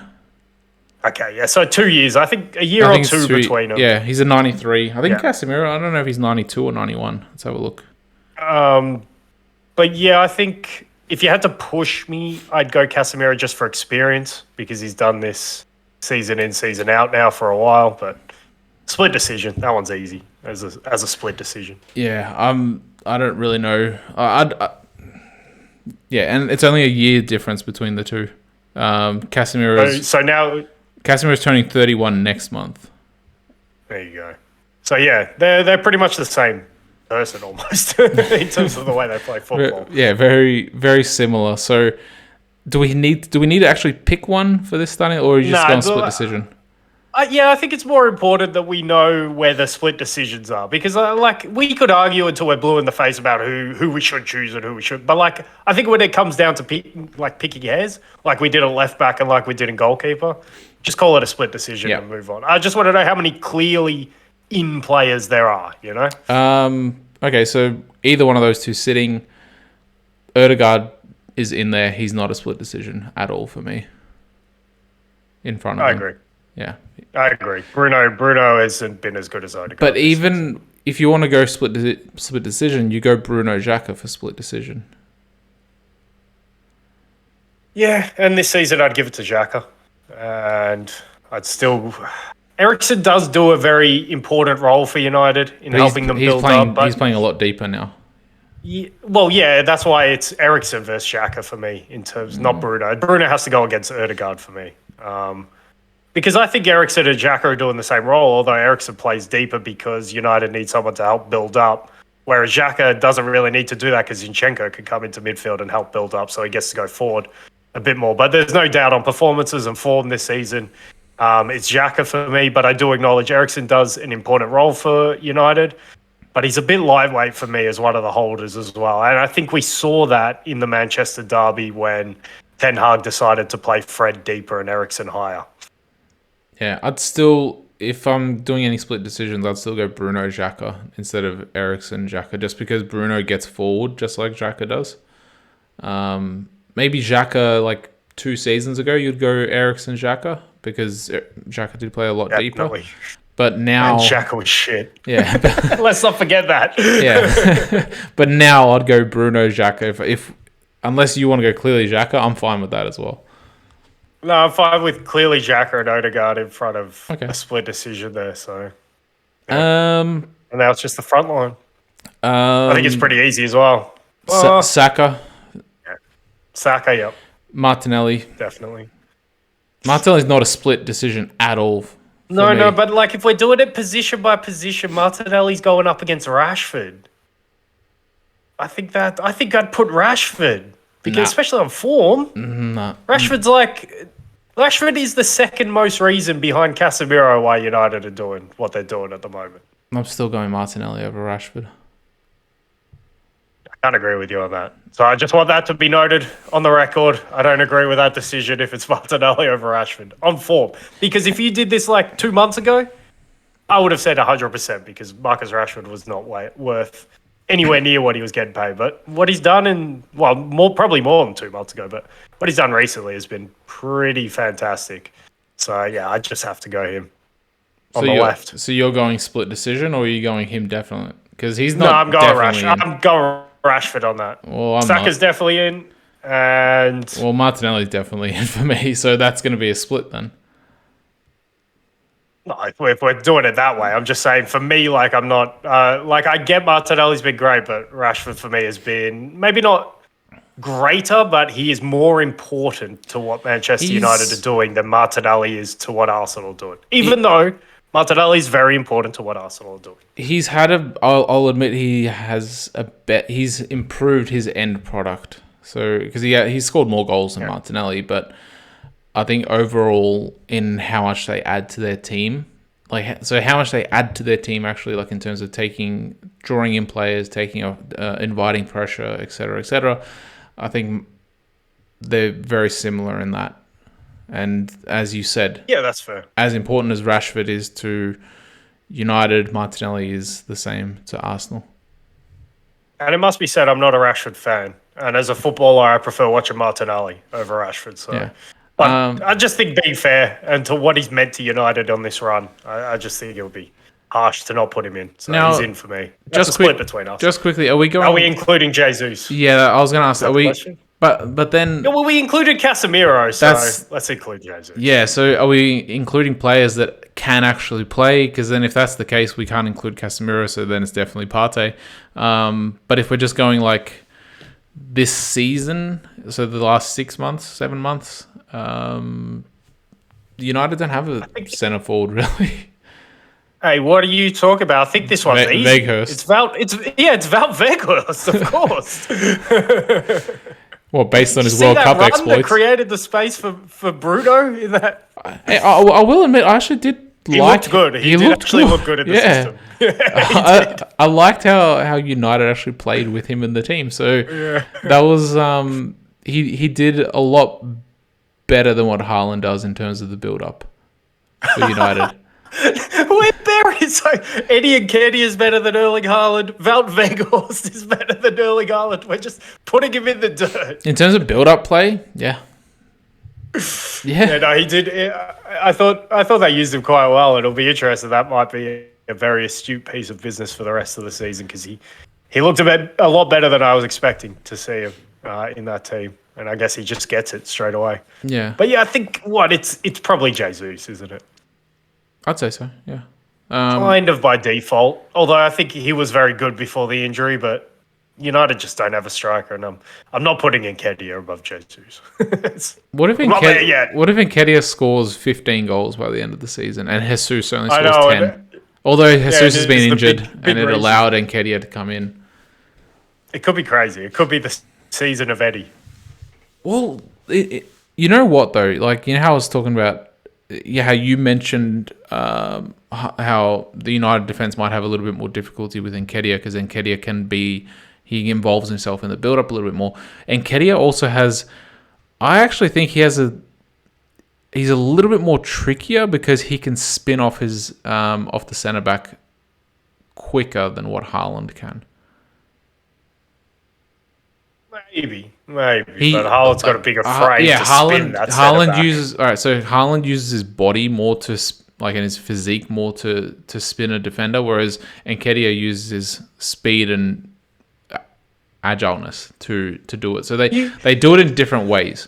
Okay, yeah, so 2 years. I think a year or two between them. Yeah, he's a 93. I think Casemiro, I don't know if he's 92 or 91. Let's have a look. But yeah, I think if you had to push me, I'd go Casemiro just for experience because he's done this season in, season out now for a while. But split decision, that one's easy as a split decision. Yeah, I don't really know. Yeah, and it's only a year difference between the two. Casemiro's turning 31 next month. There you go. So yeah, they're pretty much the same person almost in terms of the way they play football. Yeah, very very similar. So do we need to actually pick one for this starting, or are you just going split decision? I think it's more important that we know where the split decisions are, because we could argue until we're blue in the face about who we should choose and who we should, but I think when it comes down to picking hairs, like we did at left back and like we did in goalkeeper, just call it a split decision and move on. I just want to know how many clearly in players there are, you know? Okay, so either one of those two sitting, Ødegaard is in there. He's not a split decision at all for me. In front of him. I agree. Yeah. I agree. Bruno hasn't been as good as Ødegaard. But even if you want to go split decision, you go Bruno Xhaka for split decision. Yeah, and this season I'd give it to Xhaka. And I'd still... Eriksen does do a very important role for United in helping them build up. But he's playing a lot deeper now. Yeah, well, yeah, that's why it's Eriksen versus Xhaka for me in terms, not Bruno. Bruno has to go against Ødegaard for me. Because I think Eriksen and Xhaka are doing the same role, although Eriksen plays deeper because United need someone to help build up, whereas Xhaka doesn't really need to do that because Zinchenko can come into midfield and help build up, so he gets to go forward a bit more. But there's no doubt on performances and form this season. It's Xhaka for me, but I do acknowledge Eriksen does an important role for United, but he's a bit lightweight for me as one of the holders as well. And I think we saw that in the Manchester derby when Ten Hag decided to play Fred deeper and Eriksen higher. Yeah, I'd still, if I'm doing any split decisions, I'd still go Bruno Xhaka instead of Eriksen Xhaka, just because Bruno gets forward just like Xhaka does. Maybe Xhaka, like 2 seasons ago, you'd go Eriksen Xhaka because Xhaka did play a lot deeper. But now... And Xhaka was shit. Yeah. Let's not forget that. Yeah. But now I'd go Bruno Xhaka. If unless you want to go clearly Xhaka, I'm fine with that as well. No, I'm fine with clearly Xhaka and Ødegaard in front of a split decision there. So, yeah. And now it's just the front line. I think it's pretty easy as well. Saka. Yeah. Saka, yep. Martinelli. Definitely. Martinelli's not a split decision at all. No, but like if we're doing it position by position, Martinelli's going up against Rashford. I think I'd put Rashford. Because especially on form, Rashford is the second most reason behind Casemiro why United are doing what they're doing at the moment. I'm still going Martinelli over Rashford. I can't agree with you on that. So I just want that to be noted on the record. I don't agree with that decision if it's Martinelli over Rashford on form. Because if you did this like 2 months ago, I would have said 100% because Marcus Rashford was not worth anywhere near what he was getting paid. But what he's done probably more than 2 months ago, but what he's done recently has been pretty fantastic. So yeah, I just have to go him on the left. So you're going split decision, or are you going him definitely? Because he's not. No, I'm going Rashford. I'm going Rashford on that. Well, Saka's definitely in, and Martinelli's definitely in for me. So that's going to be a split then. No, if we're doing it that way, I'm just saying for me, like I'm not I get Martinelli's been great, but Rashford for me has been maybe not greater, but he is more important to what Manchester United are doing than Martinelli is to what Arsenal are doing. Even though Martinelli is very important to what Arsenal are doing. He's had I'll admit he's improved his end product. So because he's scored more goals than Martinelli, but I think overall in how much they add to their team, how much they add to their team actually, like in terms of drawing in players, inviting pressure, etc. I think they're very similar in that. And as you said, yeah, that's fair. As important as Rashford is to United, Martinelli is the same to Arsenal. And it must be said, I'm not a Rashford fan, and as a footballer, I prefer watching Martinelli over Rashford. So. Yeah. But I just think being fair and to what he's meant to United on this run, I just think it would be harsh to not put him in. So he's in for me. That's a split between us. Just quickly, are we including Jesus? Yeah, I was going to ask. Are we? But then. Yeah, well, we included Casemiro, so let's include Jesus. Yeah, so are we including players that can actually play? Because then, if that's the case, we can't include Casemiro. So then it's definitely Partey. But if we're just going like this season, so the last 6 months, 7 months, United don't have a centre forward really. Hey, what are you talking about? I think this one's easy. Weghorst. It's Wout Weghorst, of course. Well, based on his See World that Cup run exploits. that created the space for Bruno in that. I will admit, I actually did He like. looked good. He did actually look good in the system. I liked how United actually played with him in the team. So that was he did a lot better than what Haaland does in terms of the build up for United. We're buried. So Eddie Nketiah is better than Erling Haaland. Wout Weghorst is better than Erling Haaland. We're just putting him in the dirt. In terms of build up play, yeah. Yeah, no, he did. I thought they used him quite well. It'll be interesting. That might be a very astute piece of business for the rest of the season because he looked a lot better than I was expecting to see him in that team. And I guess he just gets it straight away. Yeah. But yeah, I think it's probably Jesus, isn't it? I'd say so, yeah. Kind of by default. Although I think he was very good before the injury, but United just don't have a striker, and I'm not putting Nketiah above Jesus. What if not there yet. What if Nketiah scores 15 goals by the end of the season and Jesus only I scores know, 10? Although Jesus has been injured big and it reason. allowed Nketiah to come in. It could be crazy. It could be the season of Eddie. Well, you know what though? Like, you know how I was talking about, how you mentioned how the United defense might have a little bit more difficulty with Nketiah because Nketiah he involves himself in the build-up a little bit more. Nketiah also I actually think he's a little bit more trickier because he can spin off off the centre-back quicker than what Haaland can. Maybe. But Haaland's got a bigger frame to spin that Haaland uses his body more to, and his physique more to spin a defender, whereas Nketiah uses his speed and agileness to do it. So they do it in different ways.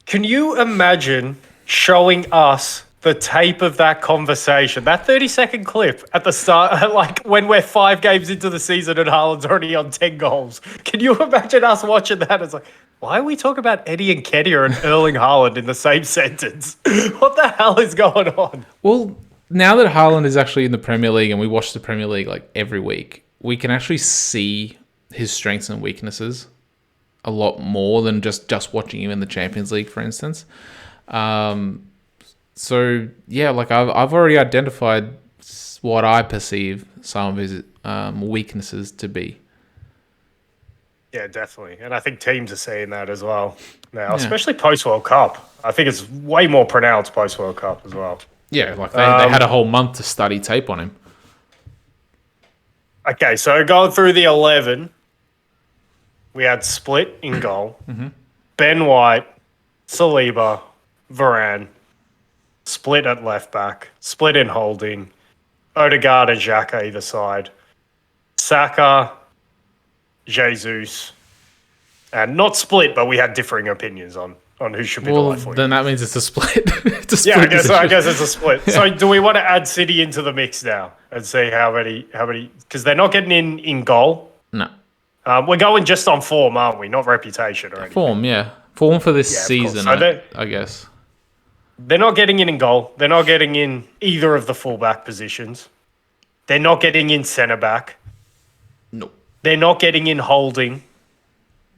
Can you imagine showing us the tape of that conversation, that 30-second clip at the start, like when we're 5 games into the season and Haaland's already on 10 goals? Can you imagine us watching that? It's like, why are we talking about Eddie Nketiah and Erling Haaland in the same sentence? What the hell is going on? Well, now that Haaland is actually in the Premier League and we watch the Premier League like every week, we can actually see his strengths and weaknesses a lot more than just watching him in the Champions League, for instance. So yeah, like I've already identified what I perceive some of his weaknesses to be. Yeah, definitely. And I think teams are seeing that as well now, especially post-World Cup. I think it's way more pronounced post-World Cup as well. Yeah, like they had a whole month to study tape on him. Okay, so going through the 11, we had Split in goal, Ben White, Saliba, Varane, Split at left back, Split in holding, Odegaard and Xhaka either side, Saka, Jesus, and not Split, but we had differing opinions on who should be the left winger. Then that means it's a split. It's a Yeah, split I guess it's a split. So do we want to add City into the mix now and see how many, because they're not getting in goal. No. We're going just on form, aren't we? Not reputation or anything. Form, yeah. Form for this season, so I guess. They're not getting in goal. They're not getting in either of the fullback positions. They're not getting in centre back. No. They're not getting in holding.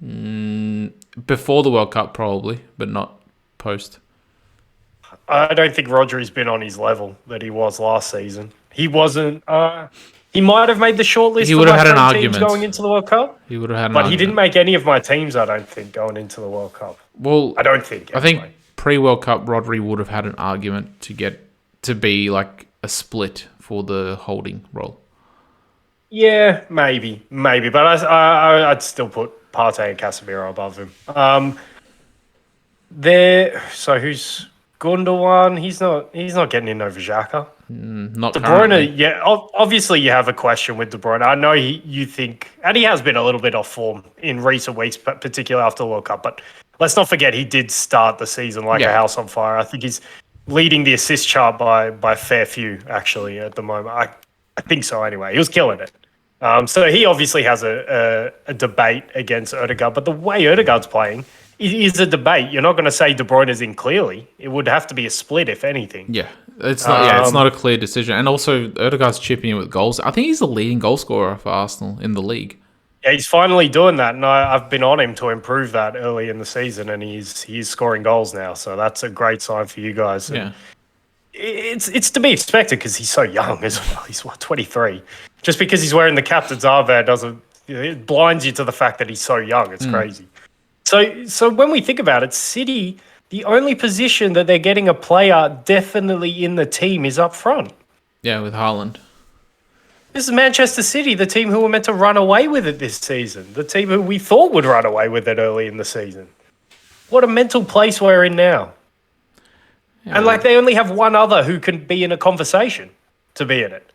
Before the World Cup, probably, but not post. I don't think Rodri's been on his level that he was last season. He wasn't. He might have made the shortlist. He would have had an teams argument going into the World Cup. He would have had an but argument. he didn't make any of my teams. I don't think going into the World Cup. Well, I don't think. I think pre-World Cup, Rodri would have had an argument to be like a split for the holding role. Yeah, maybe, but I'd still put Partey and Casemiro above him. So who's Gundogan? He's not getting in over Xhaka. Not De currently. Bruyne, yeah. Obviously, you have a question with De Bruyne. I know you think, and he has been a little bit off form in recent weeks, but particularly after the World Cup. But let's not forget he did start the season like a house on fire. I think he's leading the assist chart by a fair few actually at the moment. I think so anyway. He was killing it. So he obviously has a debate against Odegaard, but the way Odegaard's playing is a debate. You're not going to say De Bruyne is in clearly. It would have to be a split, if anything. Yeah, it's not. Yeah, it's not a clear decision. And also, Odegaard's chipping in with goals. I think he's the leading goal scorer for Arsenal in the league. Yeah, he's finally doing that, and I've been on him to improve that early in the season, and he's scoring goals now. So that's a great sign for you guys. And Yeah, it's to be expected because he's so young as well. He's 23. Just because he's wearing the captain's armband doesn't it blinds you to the fact that he's so young. It's crazy. So when we think about it, City, the only position that they're getting a player definitely in the team is up front. yeah, with Haaland. This is Manchester City, the team who were meant to run away with it this season, the team who we thought would run away with it early in the season. What a mental place we're in now. Yeah, And like they only have one other who can be in a conversation to be in it.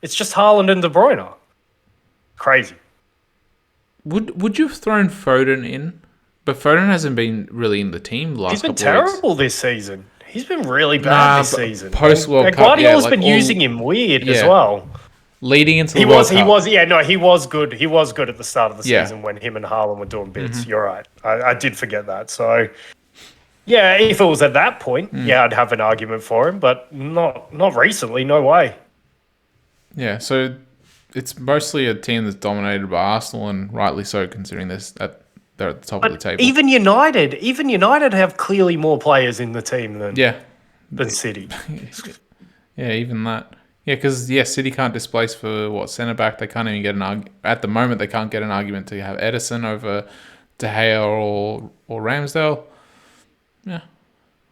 It's just Haaland and De Bruyne. Crazy. would you have thrown Foden in? But Foden hasn't been really in the team the last He's been couple of weeks. terrible this season. He's been really bad this season. Post World And Cup, Guardiola's yeah, been using him weird as well. Leading into the He World was, Cup. he was good. He was good at the start of the Yeah. season when him and Haaland were doing bits. You're right. I did forget that. So, yeah, if it was at that point, yeah, I'd have an argument for him, but not recently. No way. Yeah, so it's mostly a team that's dominated by Arsenal, and rightly so, considering they're at the top of the table. Even United have clearly more players in the team than City. Yeah, even that. Yeah, because City can't displace for centre back. They can't even get an argument at the moment. They can't get an argument to have Edison over De Gea or Ramsdale. Yeah,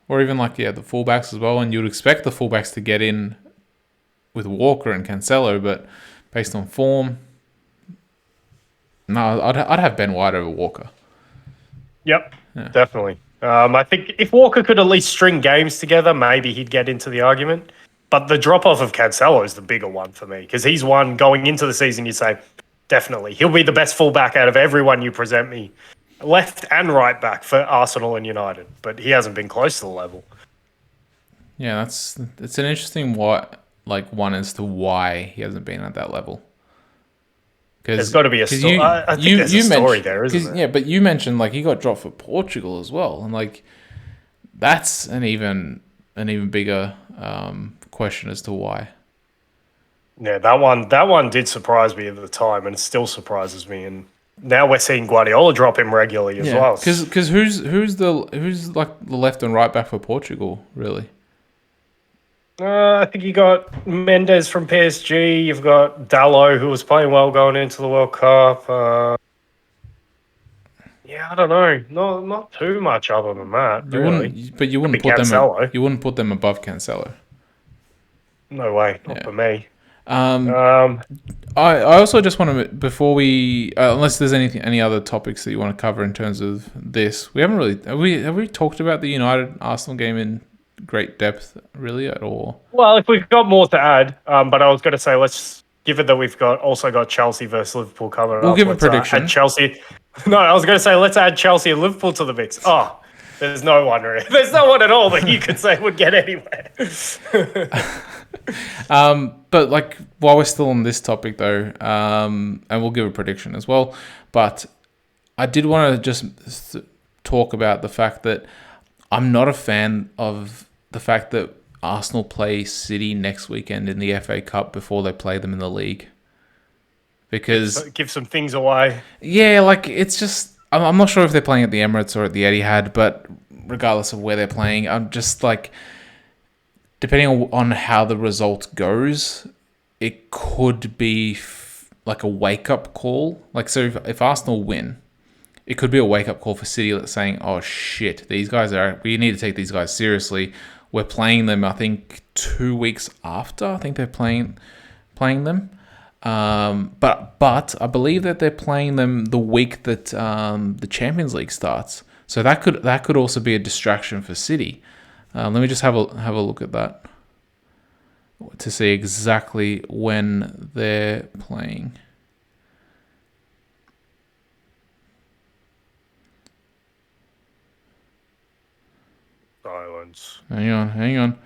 or even the fullbacks as well. And you'd expect the fullbacks to get in with Walker and Cancelo, but based on form, no, I'd have Ben White over Walker. Yep, definitely. I think if Walker could at least string games together, maybe he'd get into the argument. But the drop-off of Cancelo is the bigger one for me because he's one going into the season, you'd say, definitely. He'll be the best fullback out of everyone you present me, left and right back for Arsenal and United. But he hasn't been close to the level. Yeah, it's an interesting one as to why he hasn't been at that level. There's got to be a story. I think there's a story there, isn't there? Yeah, but you mentioned he got dropped for Portugal as well, and that's an even bigger question as to why. Yeah, that one did surprise me at the time, and it still surprises me. And now we're seeing Guardiola drop him regularly as well. Because who's the left and right back for Portugal really? I think you got Mendes from PSG. You've got Dalot, who was playing well going into the World Cup. Yeah, I don't know. Not too much other than that. You wouldn't put them. You wouldn't put them above Cancelo. No way, not for me. I also just want to, before we unless there's any other topics that you want to cover in terms of this, we haven't really have we talked about the United Arsenal game in great depth really at all? Well, if we've got more to add, but I was going to say given that we've also got Chelsea versus Liverpool coming up. We'll give a prediction. Add Chelsea. No, I was going to say let's add Chelsea and Liverpool to the mix. Oh, there's no one really. There's no one at all that you could say would get anywhere. But while we're still on this topic though, and we'll give a prediction as well, but I did want to just talk about the fact that I'm not a fan of the fact that Arsenal play City next weekend in the FA Cup before they play them in the league. Because give some things away. Yeah, it's just I'm not sure if they're playing at the Emirates or at the Etihad, but regardless of where they're playing, I'm just depending on how the result goes, it could be a wake-up call. So if Arsenal win, it could be a wake-up call for City saying, oh shit, we need to take these guys seriously. We're playing them, I think, 2 weeks after. I think they're playing them. But I believe that they're playing them the week that the Champions League starts. So that could also be a distraction for City. Let me just have a look at that to see exactly when they're playing. Silence. Hang on.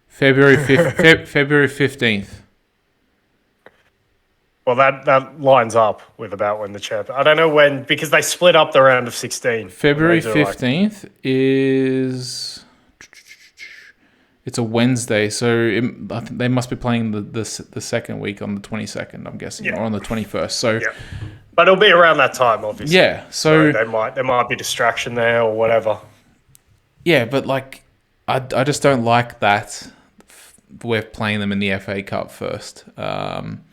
February 15th. Well, that lines up with about when the champ. I don't know when, because they split up the round of 16. February They do, 15th is. It's a Wednesday, so I think they must be playing the second week on the 22nd, I'm guessing, or on the 21st. So, yeah. But it'll be around that time, obviously. yeah. So there might be distraction there or whatever. yeah, but like, I just don't like that we're playing them in the FA Cup first. But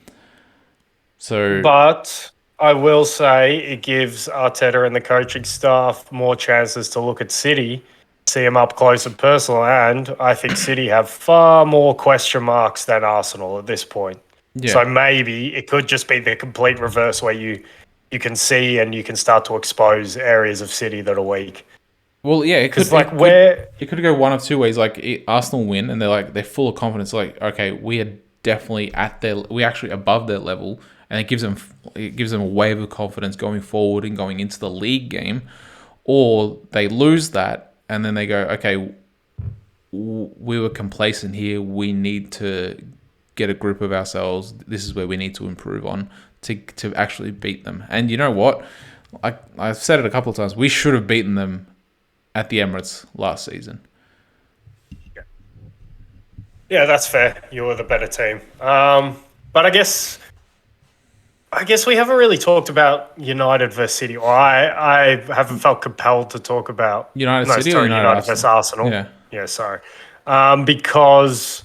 I will say it gives Arteta and the coaching staff more chances to look at City, see them up close and personal, and I think City have far more question marks than Arsenal at this point. yeah. So maybe it could just be the complete reverse where you can see and you can start to expose areas of City that are weak. Well, yeah, it could go one of two ways. Like Arsenal win, and they're full of confidence. Like, okay, we are definitely we're actually above their level, and it gives them a wave of confidence going forward and going into the league game. Or they lose that, and then they go, okay, we were complacent here. We need to get a grip of ourselves. This is where we need to improve on to actually beat them. And you know what? I've said it a couple of times. We should have beaten them at the Emirates last season. Yeah, that's fair. You were the better team. But I guess we haven't really talked about United versus City. Or I haven't felt compelled to talk about United versus Arsenal. Yeah, sorry. Because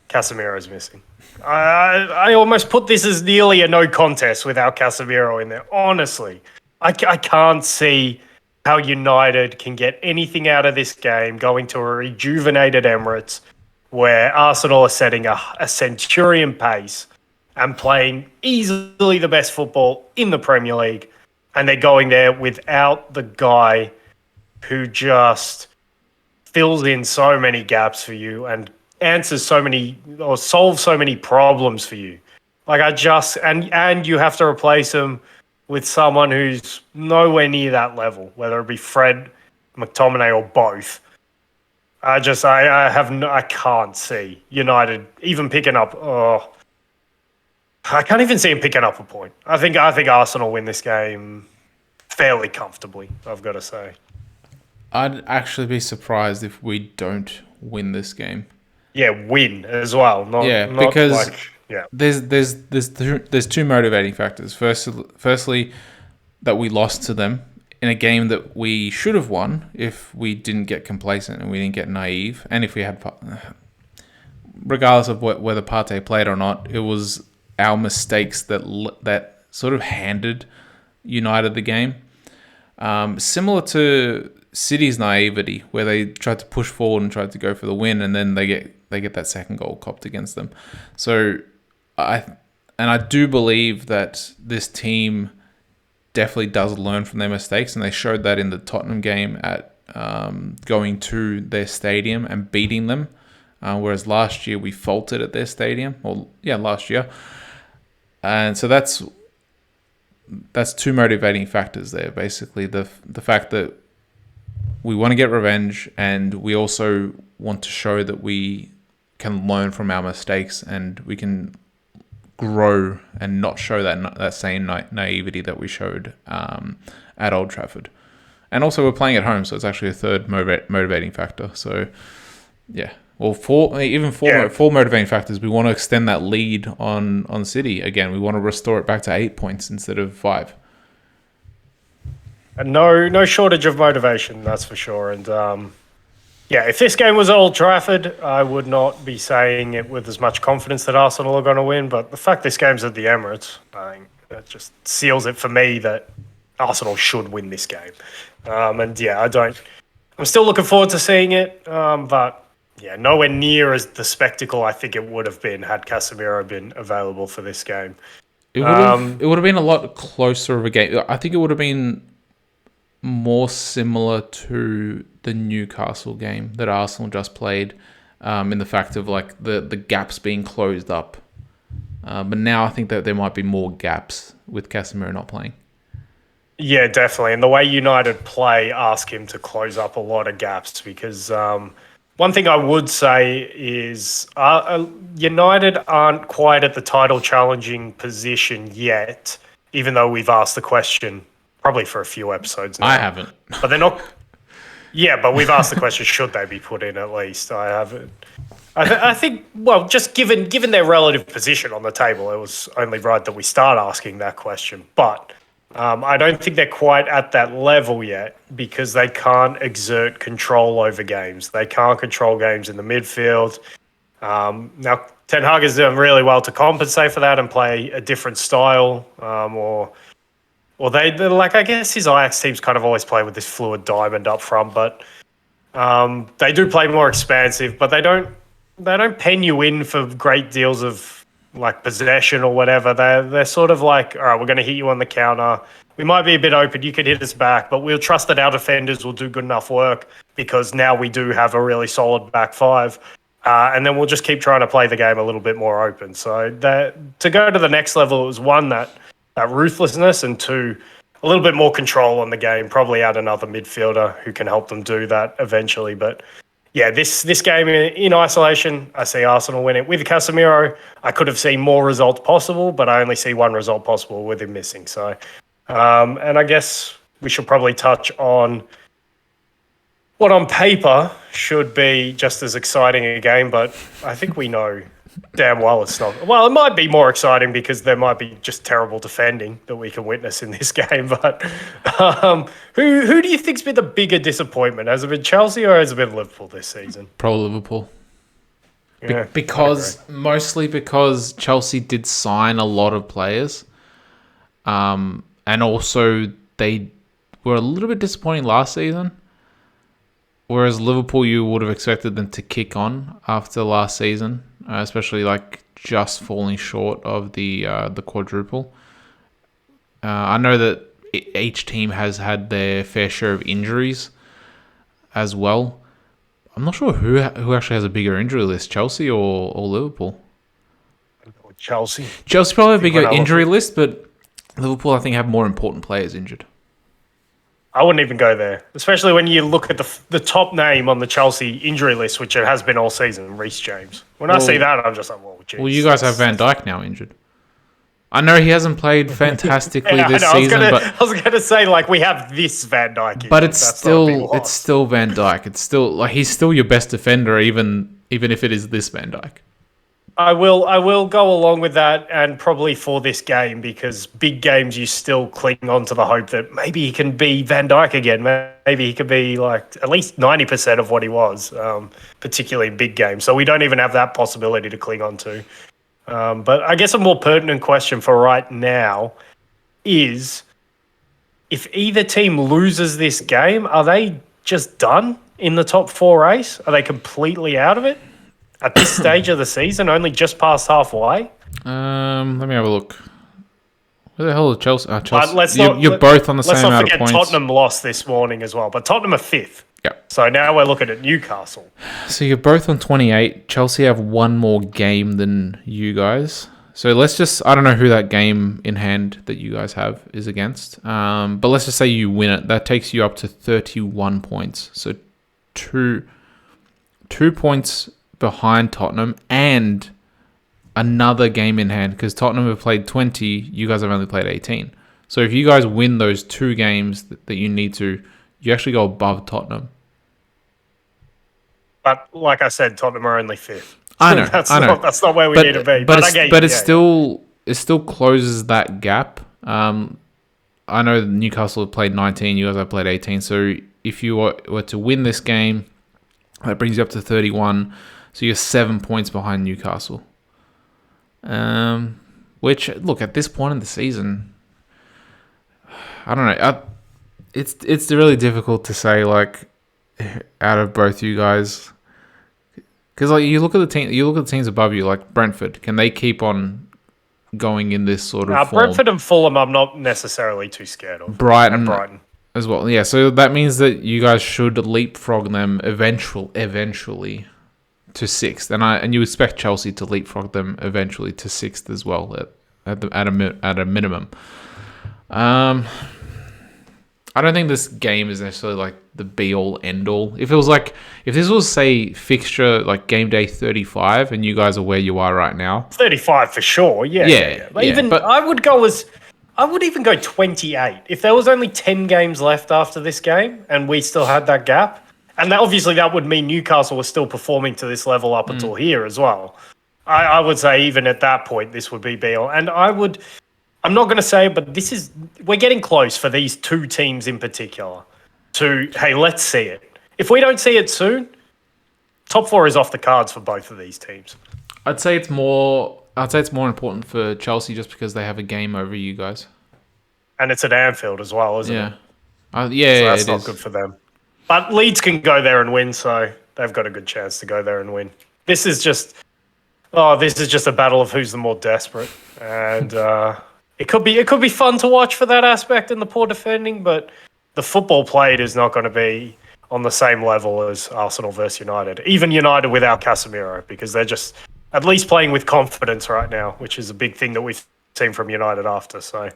Casemiro is missing. I almost put this as nearly a no contest without Casemiro in there. Honestly, I can't see how United can get anything out of this game going to a rejuvenated Emirates where Arsenal are setting a centurion pace and playing easily the best football in the Premier League. And they're going there without the guy who just fills in so many gaps for you and answers so many or solves so many problems for you. And you have to replace him with someone who's nowhere near that level, whether it be Fred, McTominay, or both. I can't see United even picking up. I can't even see him picking up a point. I think Arsenal win this game fairly comfortably, I've got to say. I'd actually be surprised if we don't win this game. Yeah, win as well. Because there's two motivating factors. Firstly, that we lost to them in a game that we should have won if we didn't get complacent and we didn't get naive, and if we had, regardless of whether Partey played or not, it was our mistakes that sort of handed United the game. Similar to City's naivety, where they tried to push forward and tried to go for the win, and then they get that second goal copped against them. So I do believe that this team definitely does learn from their mistakes, and they showed that in the Tottenham game at going to their stadium and beating them. Whereas last year we faltered at their stadium. Last year. And so that's two motivating factors there. Basically, the fact that we want to get revenge, and we also want to show that we can learn from our mistakes and we can grow and not show that same naivety that we showed at Old Trafford. And also we're playing at home, so it's actually a third motivating factor. So yeah. Well, four motivating factors. We want to extend that lead on City. Again, we want to restore it back to 8 points instead of 5. And no shortage of motivation, that's for sure. And if this game was at Old Trafford, I would not be saying it with as much confidence that Arsenal are going to win. But the fact this game's at the Emirates, I think that just seals it for me that Arsenal should win this game. I'm still looking forward to seeing it, but. Yeah, nowhere near as the spectacle I think it would have been had Casemiro been available for this game. It would have been a lot closer of a game. I think it would have been more similar to the Newcastle game that Arsenal just played, in the fact of like the gaps being closed up. But now I think that there might be more gaps with Casemiro not playing. Yeah, definitely. And the way United play ask him to close up a lot of gaps because... One thing I would say is United aren't quite at the title challenging position yet, even though we've asked the question probably for a few episodes now. I haven't. But they're not. Yeah, but we've asked the question: should they be put in? At least I haven't. I think. Well, just given their relative position on the table, it was only right that we start asking that question. But I don't think they're quite at that level yet because they can't exert control over games. They can't control games in the midfield. Now, Ten Hag has done really well to compensate for that and play a different style, or they're like, I guess his Ajax teams kind of always play with this fluid diamond up front, but they do play more expansive, but they don't pen you in for great deals of like possession or whatever. They're sort of like, all right, we're going to hit you on the counter. We might be a bit open. You could hit us back, but we'll trust that our defenders will do good enough work because now we do have a really solid back five. And then we'll just keep trying to play the game a little bit more open. So to go to the next level, it was one, that ruthlessness, and two, a little bit more control on the game, probably add another midfielder who can help them do that eventually. But yeah, this game in isolation, I see Arsenal win it. With Casemiro, I could have seen more results possible, but I only see one result possible with him missing. So, and I guess we should probably touch on what on paper should be just as exciting a game, but I think we know damn well it's not. Well, it might be more exciting because there might be just terrible defending that we can witness in this game. But who do you think's been the bigger disappointment? Has it been Chelsea or has it been Liverpool this season? Probably Liverpool. Yeah, Mostly because Chelsea did sign a lot of players, and also they were a little bit disappointing last season. Whereas Liverpool, you would have expected them to kick on after last season, especially like just falling short of the quadruple. I know that each team has had their fair share of injuries as well. I'm not sure who actually has a bigger injury list, Chelsea or Liverpool. Chelsea Probably a bigger injury list, but Liverpool I think have more important players injured. I wouldn't even go there, especially when you look at the top name on the Chelsea injury list, which it has been all season, Reece James. I see that, I'm just like, well, geez. Well, you guys have Van Dijk now injured. I know he hasn't played fantastically this season, but I was gonna say like we have this Van Dijk, but it's still Van Dijk. It's still like he's still your best defender, even if it is this Van Dijk. I will go along with that, and probably for this game, because big games you still cling on to the hope that maybe he can be Van Dijk again. Maybe he could be like at least 90% of what he was, particularly in big games. So we don't even have that possibility to cling on to. But I guess a more pertinent question for right now is, if either team loses this game, are they just done in the top four race? Are they completely out of it? At this stage of the season, only just past halfway. Let me have a look. Where the hell is Chelsea? Chelsea. You're both on the same amount of points. Let's not forget Tottenham lost this morning as well, but Tottenham are fifth. Yeah. So now we're looking at Newcastle. So you're both on 28. Chelsea have one more game than you guys. So let's just, I don't know who that game in hand that you guys have is against. But let's just say you win it. That takes you up to 31 points. So two points behind Tottenham and another game in hand, because Tottenham have played 20, you guys have only played 18. So if you guys win those two games that you need to, you actually go above Tottenham. But like I said, Tottenham are only fifth. I know. That's not where we need to be. But it still closes that gap. I know that Newcastle have played 19, you guys have played 18. So if you were to win this game, that brings you up to 31. So you're 7 points behind Newcastle. Which, look, at this point in the season, I don't know. It's really difficult to say, like, out of both you guys, because like you look at the teams above you, like Brentford. Can they keep on going in this sort of form? Brentford and Fulham, I'm not necessarily too scared of. Brighton as well. Yeah, so that means that you guys should leapfrog them eventually to sixth, and you expect Chelsea to leapfrog them eventually to sixth as well at a minimum. I don't think this game is necessarily like the be all end all. If it was like, if this was say fixture like game day 35 and you guys are where you are right now, 35 for sure. Yeah. But even but I would even go 28 if there was only 10 games left after this game and we still had that gap. And obviously that would mean Newcastle was still performing to this level up until here as well. I would say even at that point this would be be all. And I'm not going to say, but we're getting close for these two teams in particular to, hey, let's see it. If we don't see it soon, top four is off the cards for both of these teams. I'd say it's more important for Chelsea just because they have a game over you guys. And it's at Anfield as well, isn't it? Yeah, so that's not good for them. But Leeds can go there and win, so they've got a good chance to go there and win. This is just a battle of who's the more desperate. And It could be fun to watch for that aspect in the poor defending, but the football played is not going to be on the same level as Arsenal versus United. Even United without Casemiro, because they're just at least playing with confidence right now, which is a big thing that we've seen from United after. So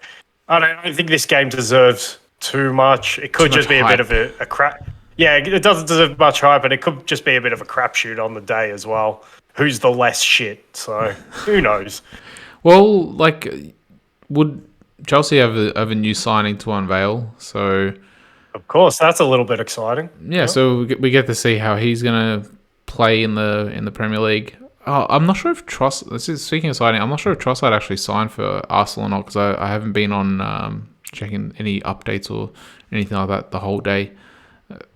I don't think this game deserves too much. It could just be a bit of a crap. Yeah, it doesn't deserve much hype, and it could just be a bit of a crapshoot on the day as well. Who's the less shit? So who knows? Well, like, would Chelsea have a new signing to unveil? So, of course, that's a little bit exciting. Yeah, so we get to see how he's gonna play in the Premier League. I'm not sure if speaking of signing, I'm not sure if Trossard actually signed for Arsenal or not because I haven't been on checking any updates or anything like that the whole day.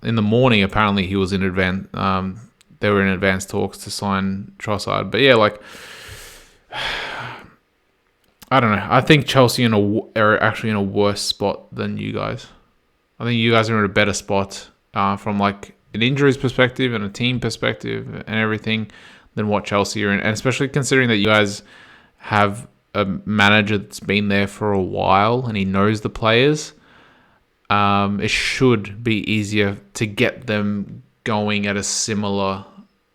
In the morning, apparently he was in advance. They were in advanced talks to sign Trossard, but yeah, like. I don't know. I think Chelsea are actually in a worse spot than you guys. I think you guys are in a better spot from like an injuries perspective and a team perspective and everything than what Chelsea are in. And especially considering that you guys have a manager that's been there for a while and he knows the players, it should be easier to get them going at a similar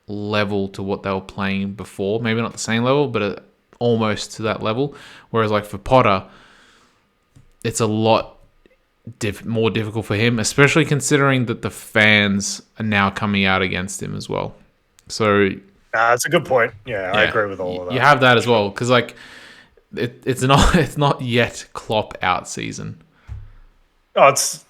level to what they were playing before. Maybe not the same level, but almost to that level. Whereas like for Potter, it's a lot more difficult for him, especially considering that the fans are now coming out against him as well. So that's a good point. Yeah, I agree with all of that. You have that as well because like it's not yet Klopp out season. Oh, it's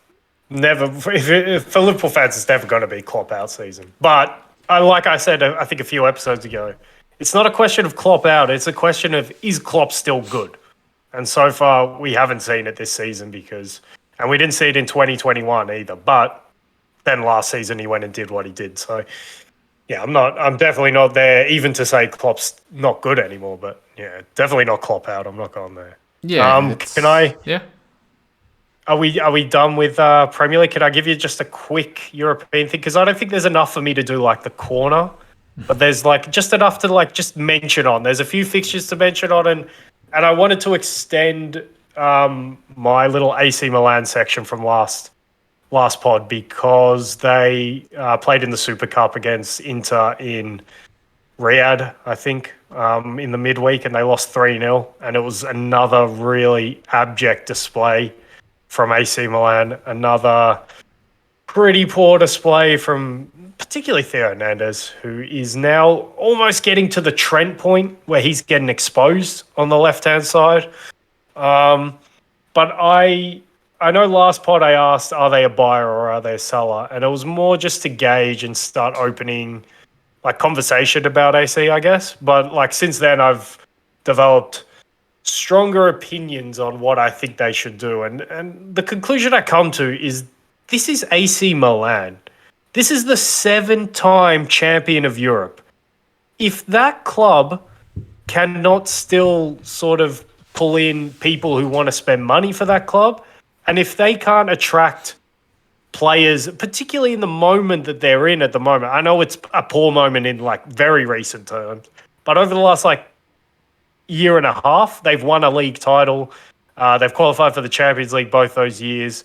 never for Liverpool fans. It's never going to be Klopp out season. But like I said, I think a few episodes ago, it's not a question of Klopp out. It's a question of, is Klopp still good? And so far, we haven't seen it this season and we didn't see it in 2021 either. But then last season, he went and did what he did. So, yeah, I'm definitely not there even to say Klopp's not good anymore. But yeah, definitely not Klopp out. I'm not going there. Yeah. Can I? Yeah. Are we done with Premier League? Can I give you just a quick European thing? Because I don't think there's enough for me to do like the corner. But there's like just enough to like just mention on. There's a few fixtures to mention on, and I wanted to extend my little AC Milan section from last pod because they played in the Super Cup against Inter in Riyadh, I think, in the midweek, and they lost 3-0, and it was another really abject display from AC Milan. Another pretty poor display from particularly Theo Hernandez, who is now almost getting to the Trent point where he's getting exposed on the left-hand side. But I know last pod I asked, are they a buyer or are they a seller? And it was more just to gauge and start opening like conversation about AC, I guess. But like since then, I've developed stronger opinions on what I think they should do. And the conclusion I come to is this is AC Milan. This is the 7-time champion of Europe. If that club cannot still sort of pull in people who want to spend money for that club, and if they can't attract players, particularly in the moment that they're in at the moment, I know it's a poor moment in like very recent terms, but over the last like year and a half, they've won a league title. They've qualified for the Champions League both those years.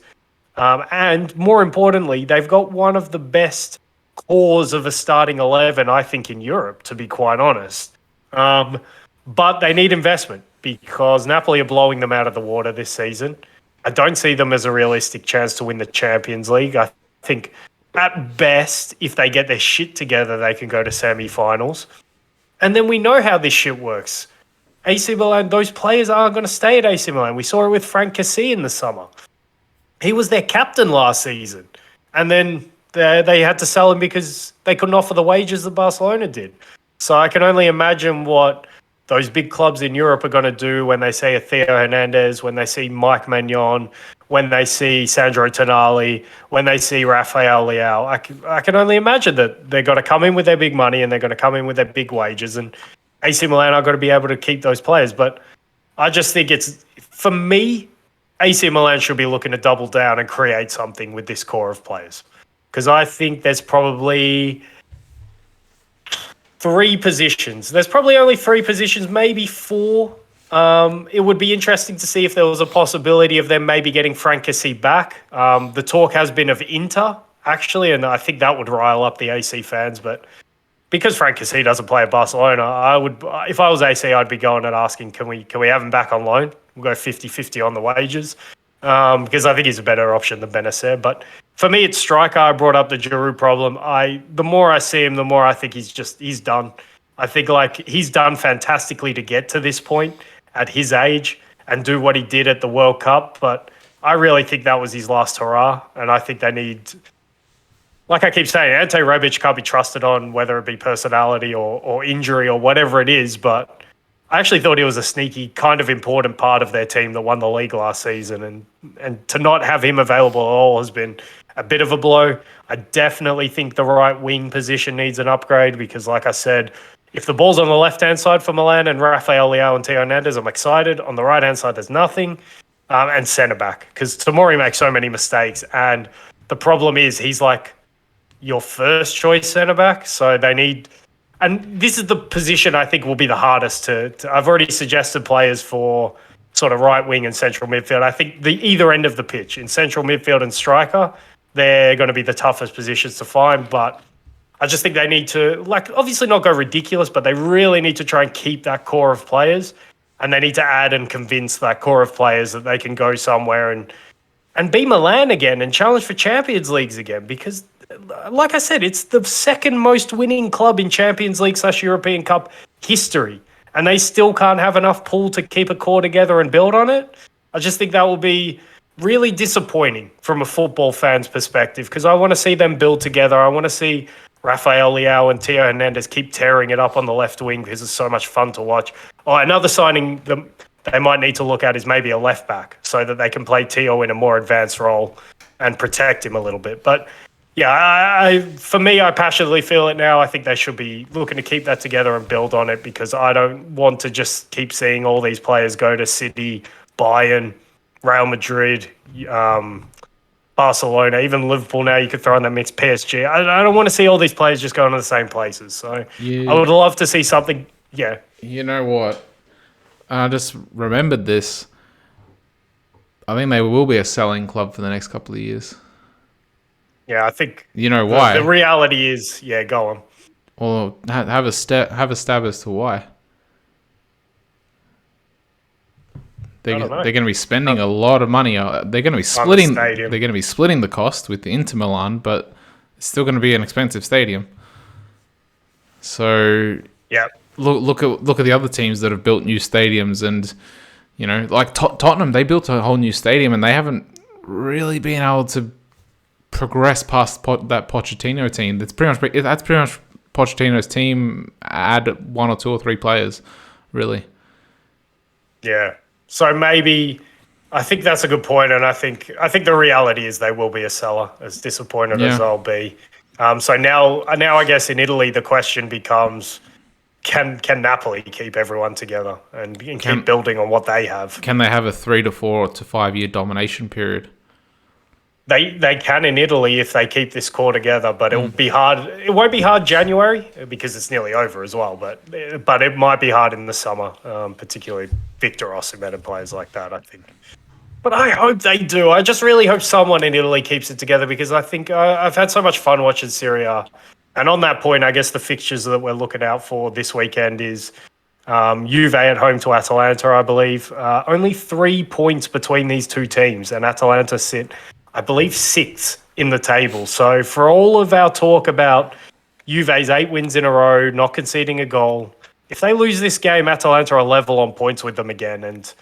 And more importantly, they've got one of the best cores of a starting 11, I think, in Europe, to be quite honest. But they need investment because Napoli are blowing them out of the water this season. I don't see them as a realistic chance to win the Champions League. I think at best, if they get their shit together, they can go to semi-finals. And then we know how this shit works. AC Milan, those players aren't going to stay at AC Milan. We saw it with Frank Kessie in the summer. He was their captain last season. And then they had to sell him because they couldn't offer the wages that Barcelona did. So I can only imagine what those big clubs in Europe are going to do when they see a Theo Hernandez, when they see Mike Maignan, when they see Sandro Tonali, when they see Rafael Leao. I can only imagine that they're going to come in with their big money and they're going to come in with their big wages. And AC Milan are going to be able to keep those players. But I just think for me, AC Milan should be looking to double down and create something with this core of players. Because I think there's probably 3 positions. There's probably only 3 positions, maybe 4. It would be interesting to see if there was a possibility of them maybe getting Frank Kessie back. The talk has been of Inter, actually, and I think that would rile up the AC fans. But because Frank Kessie doesn't play at Barcelona, if I was AC, I'd be going and asking, can we have him back on loan? We'll go 50-50 on the wages. Because I think he's a better option than Benacer. But for me, it's striker. I brought up the Giroud problem. The more I see him, the more I think he's done. I think he's done fantastically to get to this point at his age and do what he did at the World Cup. But I really think that was his last hurrah. And I think they need, like I keep saying, Ante Rebic can't be trusted on whether it be personality or injury or whatever it is. But I actually thought he was a sneaky, kind of important part of their team that won the league last season. And to not have him available at all has been a bit of a blow. I definitely think the right wing position needs an upgrade because, like I said, if the ball's on the left-hand side for Milan and Rafael Leao and Theo Hernandez, I'm excited. On the right-hand side, there's nothing. And centre-back, because Tomori makes so many mistakes. And the problem is he's like your first-choice centre-back, so they need... And this is the position I think will be the hardest to I've already suggested players for sort of right wing and central midfield. I think the either end of the pitch, in central midfield and striker, they're going to be the toughest positions to find. But I just think they need to, obviously not go ridiculous, but they really need to try and keep that core of players. And they need to add and convince that core of players that they can go somewhere and be Milan again and challenge for Champions Leagues again. Because, like I said, it's the second most winning club in Champions League / European Cup history. And they still can't have enough pull to keep a core together and build on it. I just think that will be really disappointing from a football fan's perspective because I want to see them build together. I want to see Rafael Leao and Theo Hernandez keep tearing it up on the left wing because it's so much fun to watch. Oh, another signing they might need to look at is maybe a left back so that they can play Theo in a more advanced role and protect him a little bit. But yeah, for me, I passionately feel it now. I think they should be looking to keep that together and build on it because I don't want to just keep seeing all these players go to City, Bayern, Real Madrid, Barcelona, even Liverpool now you could throw in that mix, PSG. I don't want to see all these players just going to the same places. So I would love to see something, yeah. You know what? I just remembered this. I think they will be a selling club for the next couple of years. Yeah, I think... You know why? The reality is... Yeah, go on. Well, have a stab as to why. They're going to be spending a lot of money. They're going to be splitting. They're going to be splitting the cost with the Inter Milan, but it's still going to be an expensive stadium. So yeah, look at the other teams that have built new stadiums, and like Tottenham, they built a whole new stadium, and they haven't really been able to progress past that Pochettino team. That's pretty much Pochettino's team. Add 1 or 2 or 3 players, really. Yeah. So maybe I think that's a good point, and I think the reality is they will be a seller, as disappointed as they'll be. So now I guess in Italy the question becomes, can Napoli keep everyone together and keep building on what they have? Can they have a 3 to 4 to 5 year domination period? They can in Italy if they keep this core together, but it will be hard. It won't be hard January because it's nearly over as well. But it might be hard in the summer, particularly Victor Osimhen and players like that, I think. But I hope they do. I just really hope someone in Italy keeps it together because I think I've had so much fun watching Serie A. And on that point, I guess the fixtures that we're looking out for this weekend is Juve at home to Atalanta, I believe. Only 3 points between these two teams, and Atalanta sit, I believe, sixth in the table. So for all of our talk about Juve's 8 wins in a row, not conceding a goal, if they lose this game, Atalanta are level on points with them again. And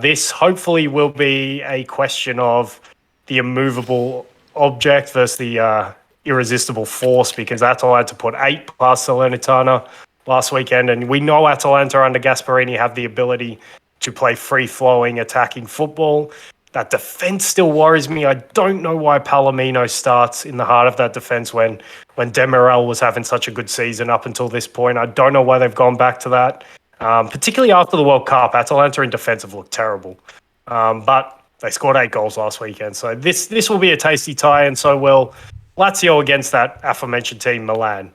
this hopefully will be a question of the immovable object versus the irresistible force, because Atalanta put 8 past Salernitana last weekend, and we know Atalanta under Gasperini have the ability to play free-flowing, attacking football. That defense still worries me. I don't know why Palomino starts in the heart of that defense when Demirel was having such a good season up until this point. I don't know why they've gone back to that. Particularly after the World Cup, Atalanta in defense have looked terrible. But they scored 8 goals last weekend. So this will be a tasty tie, and so will Lazio against that aforementioned team, Milan,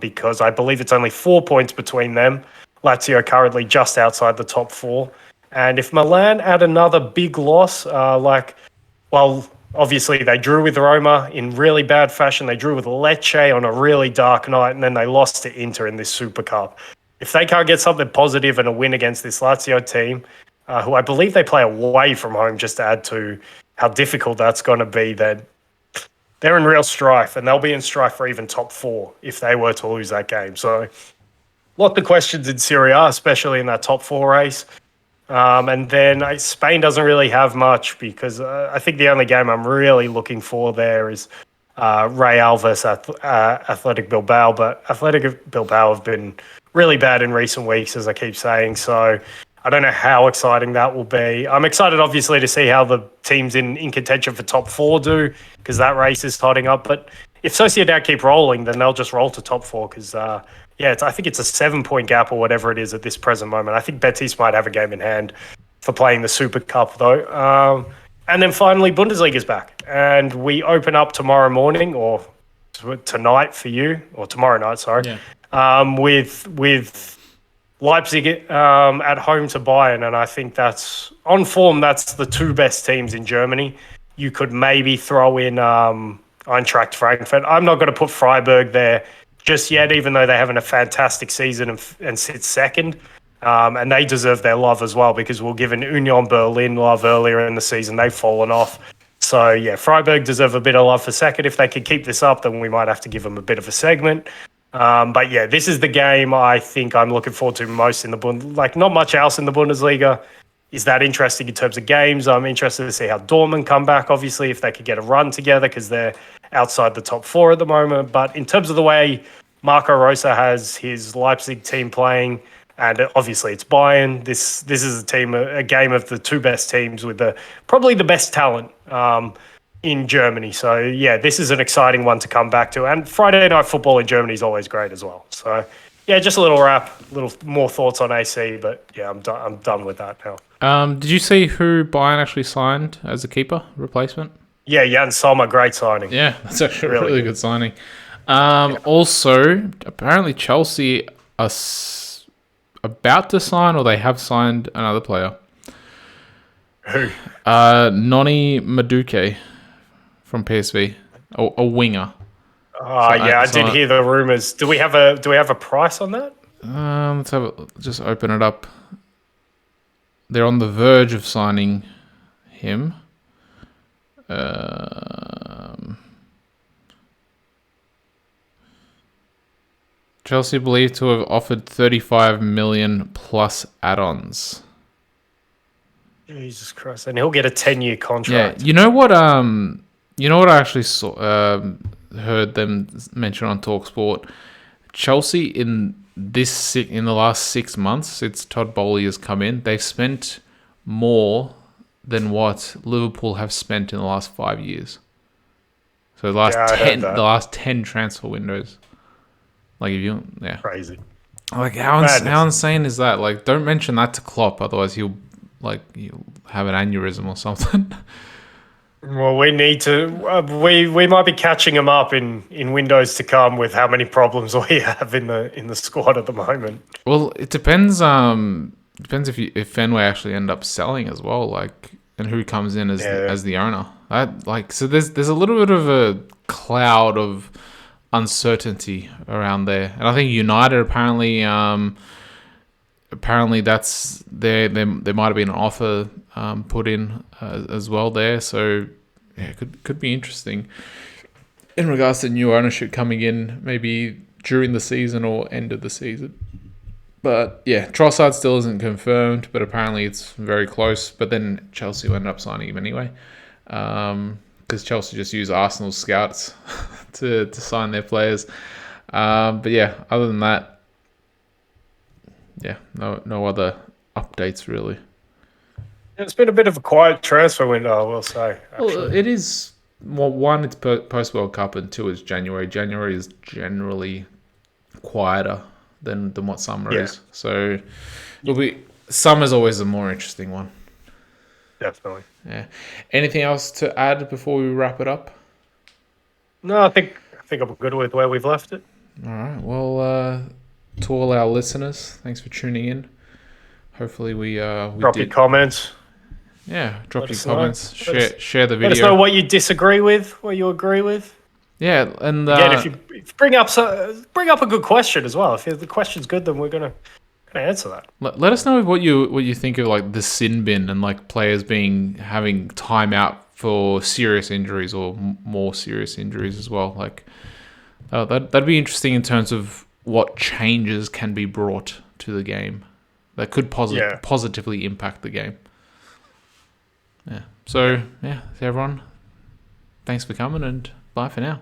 because I believe it's only 4 points between them. Lazio currently just outside the top 4. And if Milan add another big loss, obviously they drew with Roma in really bad fashion. They drew with Lecce on a really dark night, and then they lost to Inter in this Super Cup. If they can't get something positive and a win against this Lazio team, who I believe they play away from home, just to add to how difficult that's going to be, then they're in real strife, and they'll be in strife for even top 4 if they were to lose that game. So, lot of questions in Serie A, especially in that top 4 race. And then Spain doesn't really have much, because I think the only game I'm really looking for there is Real versus Athletic Bilbao. But Athletic Bilbao have been really bad in recent weeks, as I keep saying. So I don't know how exciting that will be. I'm excited, obviously, to see how the teams in contention for top 4 do, because that race is totting up. But if Sociedad keep rolling, then they'll just roll to top 4, because I think it's a 7-point gap or whatever it is at this present moment. I think Betis might have a game in hand for playing the Super Cup, though. And then finally, Bundesliga's back. And we open up tomorrow morning, or tonight for you, or tomorrow night, sorry, with Leipzig at home to Bayern. And I think that's, on form, that's the 2 best teams in Germany. You could maybe throw in Eintracht Frankfurt. I'm not going to put Freiburg there just yet, even though they're having a fantastic season and sit second. And they deserve their love as well, because we'll give an Union Berlin love earlier in the season. They've fallen off. So, yeah, Freiburg deserve a bit of love for second. If they could keep this up, then we might have to give them a bit of a segment. But, yeah, this is the game I think I'm looking forward to most in the Bundesliga. Like, not much else in the Bundesliga is that interesting in terms of games. I'm interested to see how Dortmund come back, obviously, if they could get a run together, because they're outside the top 4 at the moment. But in terms of the way Marco Rosa has his Leipzig team playing, and obviously it's Bayern, this is a game of the 2 best teams with probably the best talent in Germany. So, yeah, this is an exciting one to come back to. And Friday night football in Germany is always great as well. So, yeah, just a little wrap, a little more thoughts on AC, but, yeah, I'm done with that now. Did you see who Bayern actually signed as a keeper replacement? Yeah, Jan Sommer, great signing. Yeah, that's actually a really good signing. Also, apparently Chelsea are about to sign, or they have signed another player. Who? Noni Madueke from PSV, a winger. I did hear the rumors. Do we have a price on that? Just open it up. They're on the verge of signing him. Chelsea believed to have offered 35 million plus add-ons. Jesus Christ! And he'll get a 10-year contract. Yeah, you know what I actually saw, heard them mention on TalkSport. Chelsea in the last 6 months since Todd Bowley has come in, they've spent more than what Liverpool have spent in the last 5 years. So the last 10 transfer windows. Crazy. Like how insane is that? Like, don't mention that to Klopp, otherwise he'll have an aneurysm or something. Well, we need to. We might be catching him up in windows to come with how many problems we have in the squad at the moment. Well, it depends. Depends if Fenway actually end up selling as well, and who comes in as the owner. So there's a little bit of a cloud of uncertainty around there, and I think United apparently apparently that's there might have been an offer put in as well there. So yeah, it could be interesting in regards to new ownership coming in, maybe during the season or end of the season. But yeah, Trossard still isn't confirmed, but apparently it's very close. But then Chelsea will end up signing him anyway, because Chelsea just use Arsenal's scouts to sign their players. But yeah, other than that, yeah, no other updates really. It's been a bit of a quiet transfer window, I will say. Actually. Well, it is. Well, one, it's post World Cup, and two, is January. January is generally quieter than what summer is. So it'll be summer's always a more interesting one. Definitely. Yeah. Anything else to add before we wrap it up? No, I think I'm good with where we've left it. All right. Well, to all our listeners, thanks for tuning in. Hopefully we drop your comments. Yeah, drop your comments. Share the video. Let us know what you disagree with, what you agree with. Yeah, and again, if you bring up a good question as well. If the question's good, then we're gonna answer that. Let us know what you think of like the sin bin and like players having time out for serious injuries or more serious injuries as well. Like that'd be interesting in terms of what changes can be brought to the game that could positively impact the game. Yeah. So yeah, everyone, thanks for coming and bye for now.